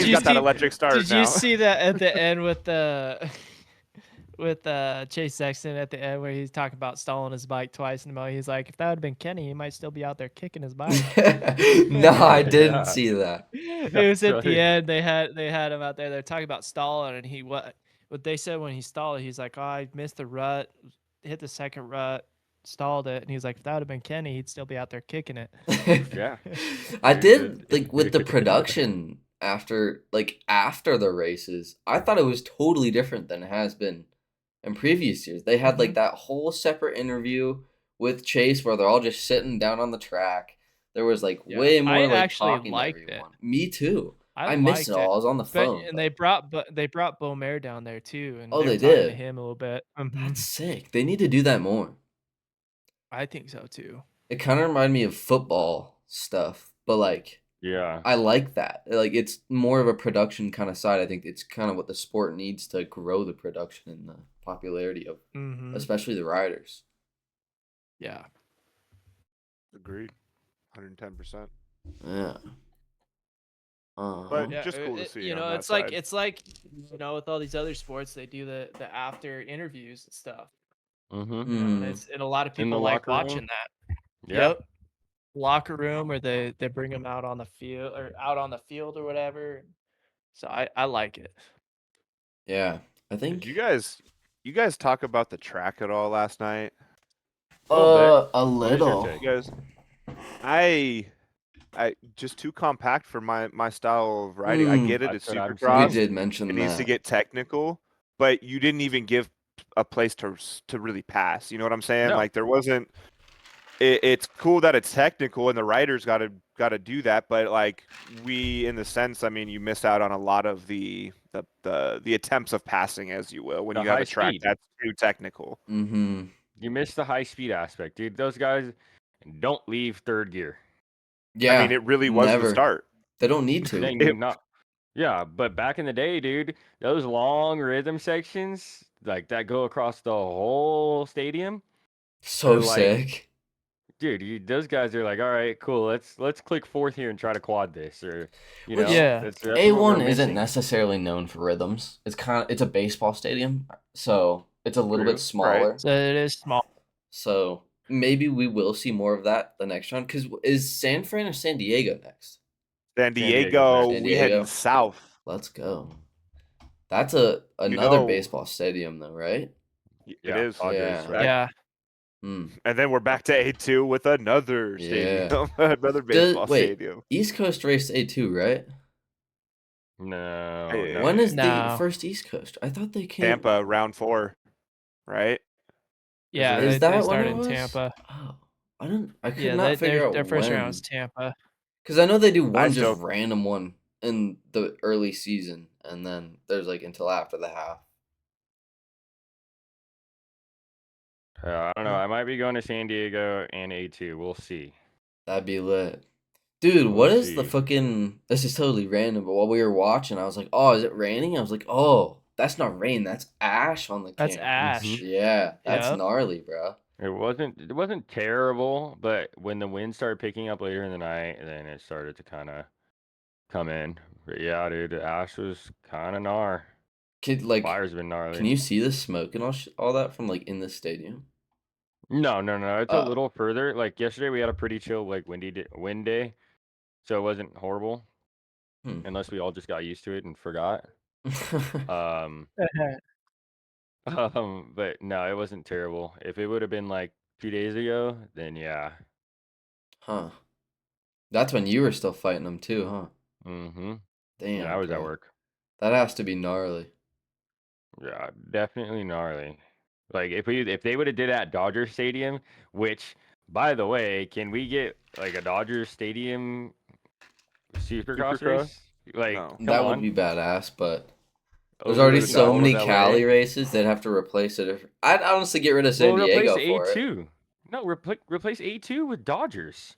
got that electric start Did now. you see that at the end with the with Chase Sexton at the end where he's talking about stalling his bike twice in the mow? He's like, if that would have been Kenny, he might still be out there kicking his bike. No, I didn't see that. It was at the end. They had him out there. They're talking about stalling, and he what they said when he stalled. He's like, oh, I missed the rut, hit the second rut, stalled it, and he's like, if that would have been Kenny, he'd still be out there kicking it. Yeah. I did like with the production after the races. I thought it was totally different than it has been in previous years. They had like that whole separate interview with Chase where they're all just sitting down on the track. There was like way more like talking to everyone. Me too. I missed it all. I was on the phone. And they brought Beaumare down there too. And they did did to him a little bit. That's sick. They need to do that more. I think so too. It kind of reminded me of football stuff, but like, yeah, I like that. Like, it's more of a production kind of side. I think it's kind of what the sport needs to grow the production and the popularity of, especially the riders. Yeah. Agreed. 110%. Yeah. But just cool to see. You know, it's like you know, with all these other sports, they do the after interviews and stuff. You know, and a lot of people like watching that. Yep. Locker room, or they bring them out on the field or whatever. So I like it. Yeah, I think. Did you guys talk about the track at all last night? A little. You guys, I just too compact for my style of riding. I get it. It's Supercross. We did mention it needs to get technical, but you didn't even give a place to really pass. You know what I'm saying? No. Like there wasn't. It's cool that it's technical and the riders got to do that, but like in the sense, I mean, you miss out on a lot of the attempts of passing, as you will, when you have a track that's too technical. You miss the high speed aspect, dude. Those guys don't leave third gear. Yeah, I mean, it really was the start. They don't need to. Yeah, but back in the day, dude, those long rhythm sections like that go across the whole stadium. So sick. Dude, those guys are like, all right, cool. Let's click fourth here and try to quad this, or you know. Yeah. That's A1 isn't necessarily known for rhythms. It's a baseball stadium, so it's a little bit smaller. Right. So it is small. So maybe we will see more of that the next round. Because is San Fran or San Diego next? San Diego. We heading south. Let's go. That's another baseball stadium, though, right? It is. Yeah. And then we're back to A2 with another stadium, another baseball stadium. East Coast raced A2, right? No. When is the first East Coast? I thought they came Tampa round 4, right? Yeah, is they that started when it was? in Tampa. Oh, I could not figure out their first when. round was Tampa. Because I know they do one just random one in the early season, and then there's like until after the half. I don't know. I might be going to San Diego and A2. We'll see. That'd be lit. Dude, what is the fucking... This is totally random, but while we were watching, I was like, oh, is it raining? I was like, oh, that's not rain. That's ash on the camera. That's ash. Yeah, that's gnarly, bro. It wasn't terrible, but when the wind started picking up later in the night, then it started to kind of come in. But yeah, dude, the ash was kind of gnar. Fire's been gnarly. Can you see the smoke and all that from like in the stadium? No. It's a little further. Like yesterday, we had a pretty chill, like wind day, so it wasn't horrible. Unless we all just got used to it and forgot. But no, it wasn't terrible. If it would have been like 2 days ago, then yeah. Huh. That's when you were still fighting them too, huh? Damn. Yeah, I was at work. That has to be gnarly. Yeah, definitely gnarly. Like if they would have did that at Dodger Stadium, which by the way, can we get like a Dodger Stadium Supercross race? Like that would be badass, but there's already so many Cali races they'd have to replace it. I'd honestly get rid of San Diego for A2. No, replace A2 with Dodgers.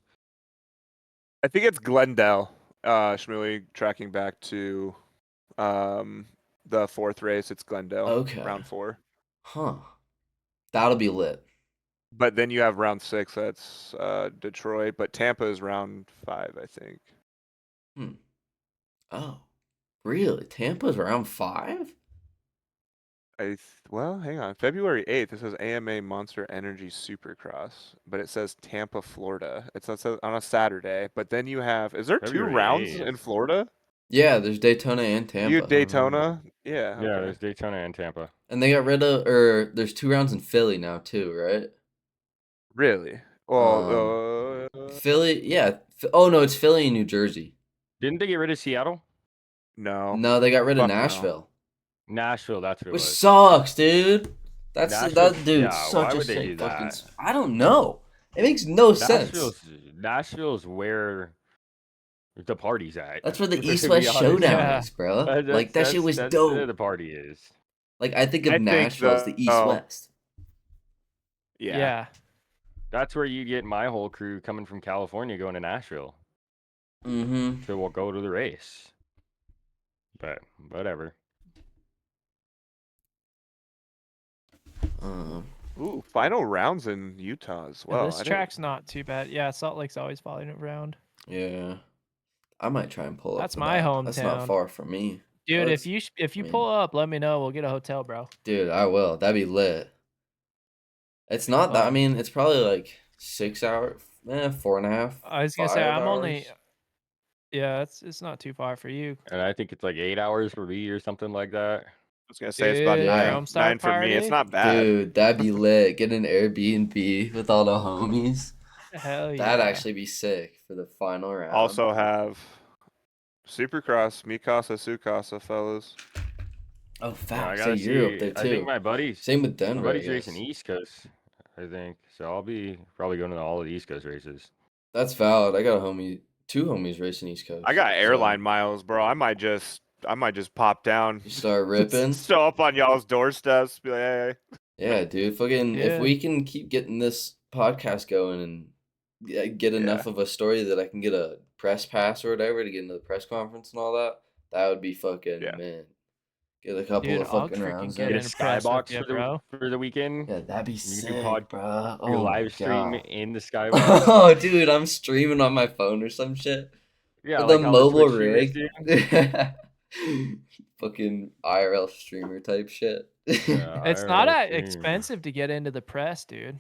I think it's Glendale. Shmuley tracking back to the fourth race. It's Glendale. Okay. Round 4. Huh. That'll be lit. But then you have round 6. That's Detroit. But Tampa is round 5, I think. Oh, really? Tampa's round 5? Well, hang on. February 8th, it says AMA Monster Energy Supercross, but it says Tampa, Florida. It's on a Saturday, but then you have, is there 2 February rounds 8th. in Florida? Yeah, there's Daytona and Tampa. You Daytona? Yeah. Yeah, Okay. there's Daytona and Tampa. And they got rid of, or there's 2 rounds in Philly now too, right? Really? Well, Philly, yeah. Oh no, it's Philly and New Jersey. Didn't they get rid of Seattle? No, they got rid of Fuck no. Nashville. Nashville, that's what it Which was. sucks, dude. That dude's yeah, such why a would they sick do fucking. that? I don't know. It makes no sense. Nashville's where the party's at. That's where the to be East-West honest. showdown Yeah. is, bro. Like that shit was that's dope. where the party is. Like I think of I think Nashville as the East-West. Yeah. That's where you get my whole crew coming from California going to Nashville. Mm-hmm. So we'll go to the race. But whatever. Ooh, final rounds in Utah as well. This track's not too bad. Yeah, Salt Lake's always following it around. Yeah. I might try and pull up. That's for my that. hometown. That's not far from me. Dude, if you pull up, let me know. We'll get a hotel, bro. Dude, I will. That'd be lit. It's not that. I mean, it's probably like 6 hours, 4.5. I was gonna say 5 I'm only. hours. Yeah, it's not too far for you. And I think it's like 8 hours for me or something like that. I was gonna say it's about Dude, 9 Chrome for me. It's not bad. Dude, that'd be lit. Get an Airbnb with all the homies. Hell yeah. That'd actually be sick for the final round. Also have Supercross, Mikasa, Sukasa, fellas. Oh, Yeah, facts. So you're up there too. I think my buddies. Same with Denver. My buddy's racing East Coast, I think. So I'll be probably going to all of the East Coast races. That's valid. I got a homie, 2 homies racing East Coast. I got airline miles, bro. I might just pop down. You start ripping. Show up on y'all's doorsteps. Be like, hey. Yeah, dude. Fucking, if we can keep getting this podcast going and get enough of a story that I can get a press pass or whatever to get into the press conference and all that, that would be fucking, man. Get a couple of fucking rounds. Get a skybox for the weekend. Yeah, that'd be sick, bro. Oh, live stream in the skybox. Oh, dude, I'm streaming on my phone or some shit. Yeah, with like a mobile rig. Fucking IRL streamer type shit. Yeah, it's not that expensive to get into the press, dude.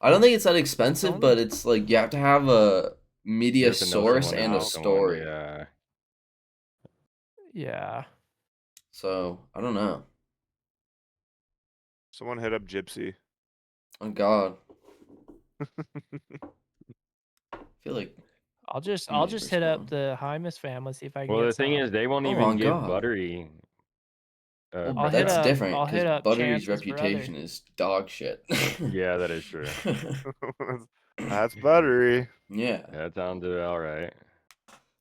I don't think it's that expensive, but it's like you have to have a media source and a story. Yeah. So, I don't know. Someone hit up Gypsy. Oh, God. I feel like... I'll just hit up the Hymas family, see if I can Well, get the thing is, they won't even give Buttery... well, that's different, because Buttery's reputation is dog shit. Yeah, that is true. That's Buttery. Yeah. That sounds all right.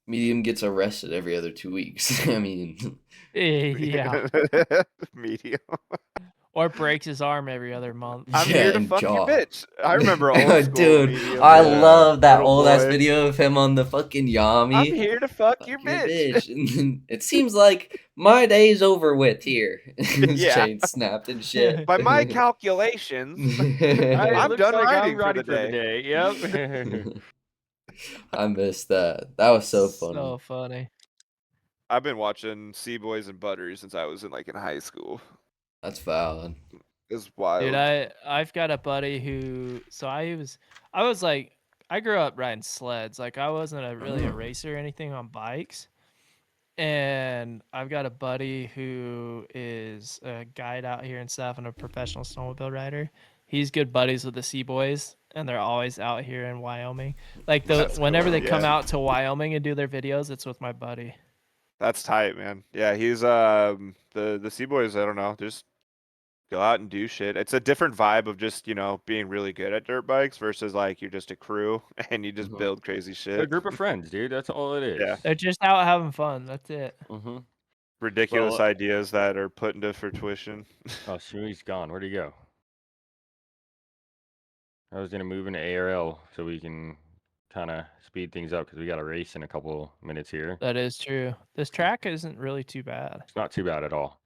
Medium gets arrested every other 2 weeks. I mean... Yeah. Medium. Or breaks his arm every other month. I'm here to fuck your bitch. I remember old school Dude, Medium. I love that old ass video of him on the fucking Yami. I'm here to fuck your bitch. And then it seems like my day's over with here. His chain snapped and shit. By my calculations, I'm done riding for the day. Yep. I missed that. That was so funny. So funny. I've been watching C-Boys and Buttery since I was in high school. That's valid. It's wild. Dude, I've got a buddy who I grew up riding sleds. Like I wasn't really a racer or anything on bikes. And I've got a buddy who is a guide out here and stuff and a professional snowmobile rider. He's good buddies with the C-Boys, and they're always out here in Wyoming. Like whenever they come out to Wyoming and do their videos, it's with my buddy. That's tight, man. Yeah, he's the C-Boys, I don't know, just go out and do shit. It's a different vibe of just, being really good at dirt bikes versus you're just a crew and you just build crazy shit. A group of friends, dude. That's all it is. Yeah. They're just out having fun. That's it. Mm-hmm. Ridiculous ideas that are put into fruition. Oh, Shmui's gone. Where'd he go? I was gonna move into ARL so we can kind of speed things up because we got a race in a couple minutes here. That is true. This track isn't really too bad. It's not too bad at all.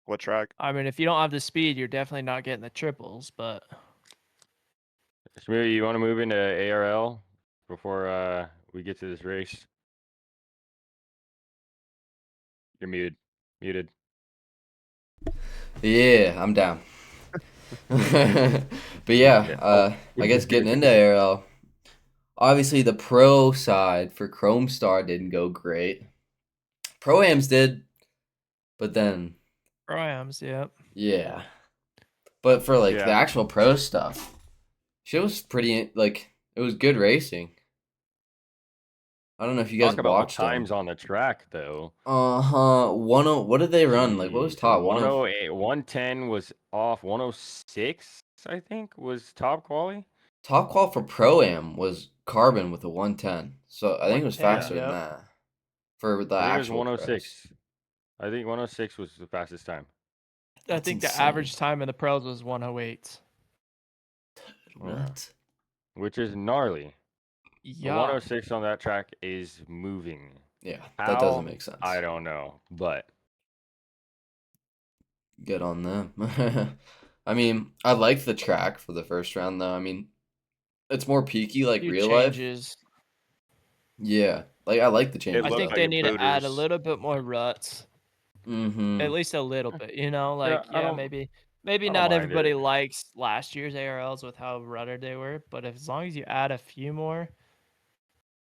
What track? I mean, if you don't have the speed, you're definitely not getting the triples, but Shmooty, you want to move into ARL before we get to this race? You're muted. Muted. Yeah, I'm down. But yeah, I guess getting into ARL. Obviously, the pro side for Chrome Star didn't go great. Pro-Ams did, but then Pro-Ams, yep. yeah. But for like Yeah. the actual pro stuff, shit was pretty like it was good racing. I don't know if you guys Talk about watched the times them. on the track though. What did they run? Like what was Jeez, top? 108, 110 was off. 106, I think, was top quality. Top qual for Pro-Am was Carbon with a 110. So I think it was 110, faster than yep. that for the I think it was actual 106. pros. I think 106 was the fastest time. I That's think the insane. average time in the pros was 108. What? Which is gnarly. The Yeah. 106 on that track is moving. Yeah, How? that doesn't make sense. I don't know, but Good on them. I mean, I liked the track for the first round though. I mean, it's more peaky like Few real life. changes. Yeah, like I like the changes. I looked think like they a need to add a Booters. little bit more ruts. Mm-hmm. At least a little bit, you know, like I don't- maybe don't not mind everybody it. likes last year's ARLs with how ruttered they were, but as long as you add a few more,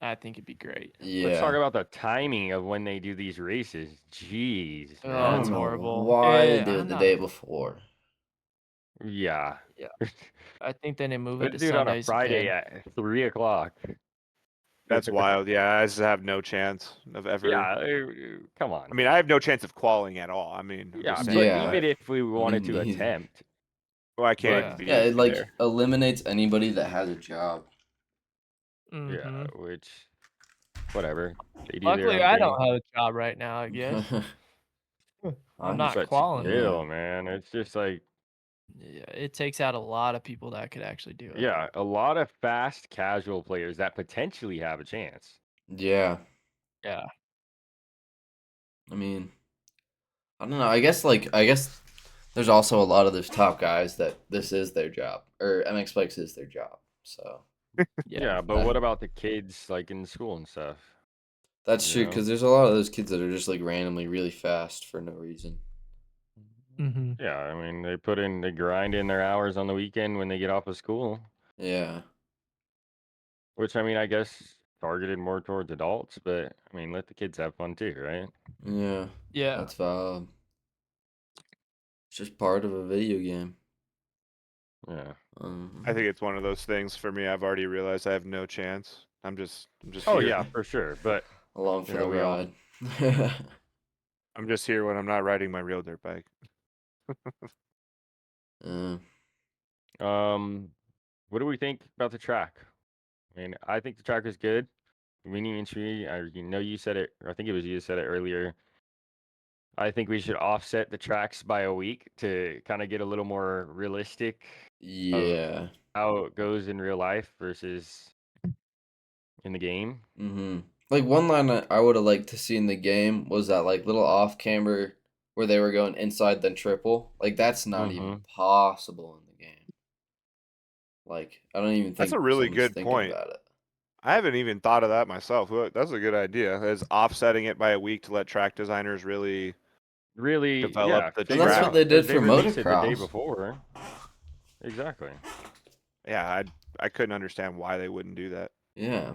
I think it'd be great. Let's talk Yeah. about the timing of when they do these races. Jeez, Oh, I it's don't man. know horrible. why they Yeah, do it I'm the not- day before. Yeah. I think they need to move it Let's to do it on a Sundays Friday again. at 3 o'clock. That's wild. Yeah, I just have no chance of ever. Yeah, come on. I mean, I have no chance of qualling at all. I mean, I'm Yeah, just but saying. Yeah. even if we wanted to neither. attempt, Well, I can't Yeah. even Yeah, it be like there. eliminates anybody that has a job. Mhm. yeah, which whatever. They do Luckily, their own I thing. don't have a job right now, I guess. I'm not But qualling. still, man, it's just like Yeah, it takes out a lot of people that could actually do it. yeah, a lot of fast casual players that potentially have a chance. Yeah, Yeah. I mean, I don't know. I guess there's also a lot of those top guys that this is their job or MX Bikes is their job. So Yeah, but what about the kids like in school and stuff? that's You true know? because there's a lot of those kids that are just like randomly really fast for no reason. Mhm. Yeah, I mean they grind in their hours on the weekend when they get off of school. Yeah, Which I mean I guess targeted more towards adults, but I mean let the kids have fun too, right? yeah, Yeah. that's valid. It's just part of a video game. Yeah. I think it's one of those things for me. I've already realized I have no chance. I'm just Oh here. yeah, for sure. But along you for know, the we all- ride. I'm just here when I'm not riding my real dirt bike. what do we think about the track? I mean, I think the track is good. Winning entry, you said it, or I think it was you that said it earlier. I think we should offset the tracks by a week to kind of get a little more realistic Yeah. how it goes in real life versus in the game. Like one line I would have liked to see in the game was that like little off camber where they were going inside then triple. Like that's not even possible in the game. Like I don't even think That's a really someone's good thinking point. about it. I haven't even thought of that myself. That's a good idea. Is offsetting it by a week to let track designers really develop the figure And that's track. what they out, 'cause did they for released it the day motocross. before. Exactly. Yeah, I couldn't understand why they wouldn't do that. Yeah.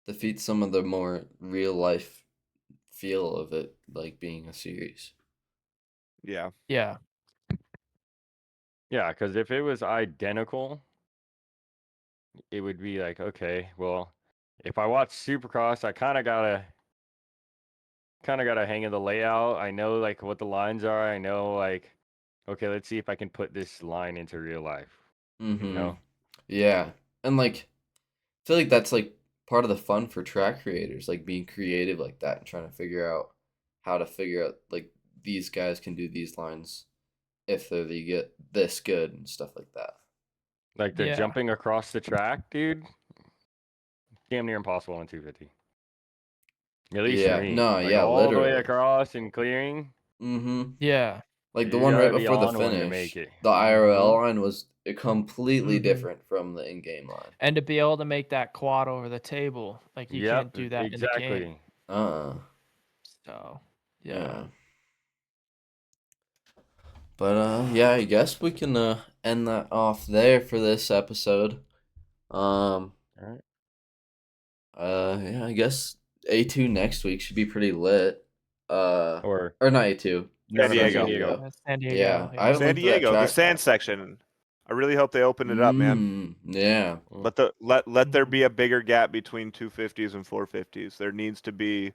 Defeats some of the more real life feel of it, like being a series. Yeah. Yeah. Yeah, because if it was identical, it would be like, okay, well, if I watch Supercross, I kind of gotta hang of the layout. I know like what the lines are. I know like, okay, let's see if I can put this line into real life. You know? Yeah. And like I feel like that's like part of the fun for track creators, like being creative like that and trying to figure out how to figure out like these guys can do these lines if they get this good and stuff like that. Like the Yeah. jumping across the track, dude. Damn near impossible on 250. At least for Yeah, me. no, Like yeah, all the way literally. across and clearing. Mm-hmm. Yeah. Like the You one right gotta be before the on one to finish, make it. the IRL Mhm. line was completely Mhm. different from the in-game line. And to be able to make that quad over the table, like you can't do that in the game. exactly. So, Yeah. yeah. But yeah, I guess we can end that off there for this episode. All right. Yeah, I guess A2 next week should be pretty lit. Or not A2. no, San Diego. San Diego. San Diego. Yeah, I haven't San been to that Diego, the track. sand section. I really hope they open it up, man. Yeah. Let there be a bigger gap between 250s and 450s. There needs to be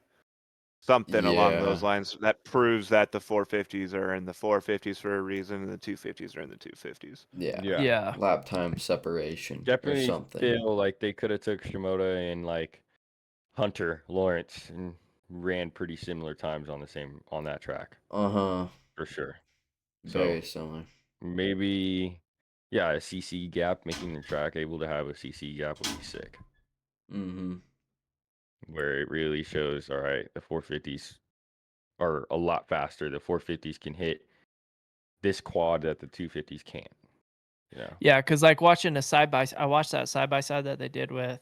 something along those lines that proves that the 450s are in the 450s for a reason and the 250s are in the 250s. Yeah. Lap time separation Definitely or something. feel like they could have took Shimoda and like Hunter Lawrence and ran pretty similar times on that track. For sure. Very similar. Maybe, yeah, a CC gap, making the track able to have a CC gap would be sick. Mm-hmm. Where it really shows, all right, the 450s are a lot faster. The 450s can hit this quad that the 250s can't. Yeah, because like watching I watched that side by side that they did with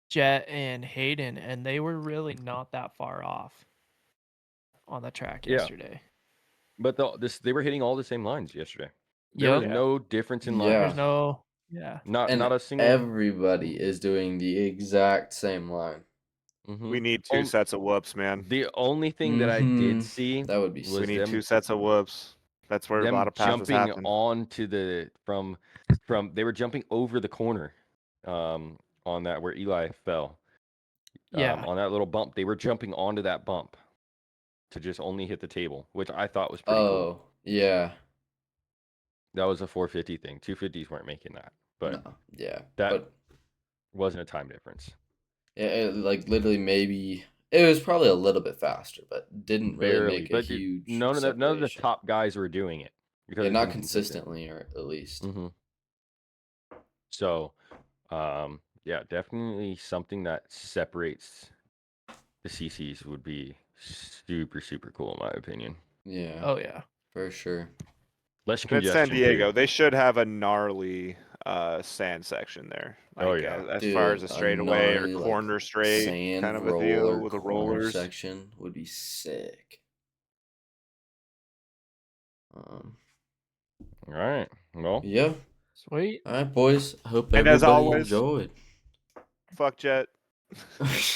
Jet and Hayden, and they were really not that far off on the track yesterday. But they were hitting all the same lines yesterday. There Yep. was no difference in lines. Yeah. There's no not a single. Everybody is doing the exact same line. We need two sets of whoops, man. The only thing that I did see that would be was we need them, 2 sets of whoops. That's where a lot of passes jumping happen. onto the from they were jumping over the corner on that where Eli fell. On that little bump. They were jumping onto that bump to just only hit the table, which I thought was pretty cool. Yeah. That was a 450 thing. 250s weren't making that. But no, yeah. That wasn't a time difference. Yeah, like literally maybe it was probably a little bit faster, but didn't really Barely, make a huge none of the separation. top guys were doing it because Yeah, it's not inconsistent. consistently, or at least. So, yeah, definitely something that separates the CCs would be super, super cool in my opinion. Yeah. Oh yeah. For sure. Less It's congestion. San Diego. Too. They should have a gnarly sand section there. Like, as far as a straightaway or corner like, straight sand kind of a deal with the corner rollers. section would be sick. All right. Well. Yeah. Sweet. All right, boys. I hope And everybody as always, enjoyed. Fuck Jet.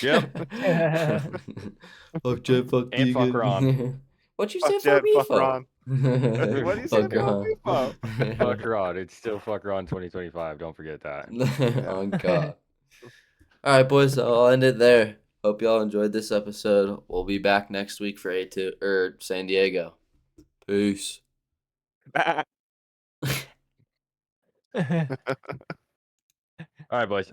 Yep. Fuck Jet. Fuck and Deegan. fuck Ron. What you Fuck say? Jet, Fuck me, fuck fuck? Ron. What do you say? Fuck Fuck me, fuck. Fuck Ron. It's still fuck Ron 2025. Don't forget that. Oh God. All right, boys. I'll end it there. Hope y'all enjoyed this episode. We'll be back next week for A2 or San Diego. Peace. All right, boys.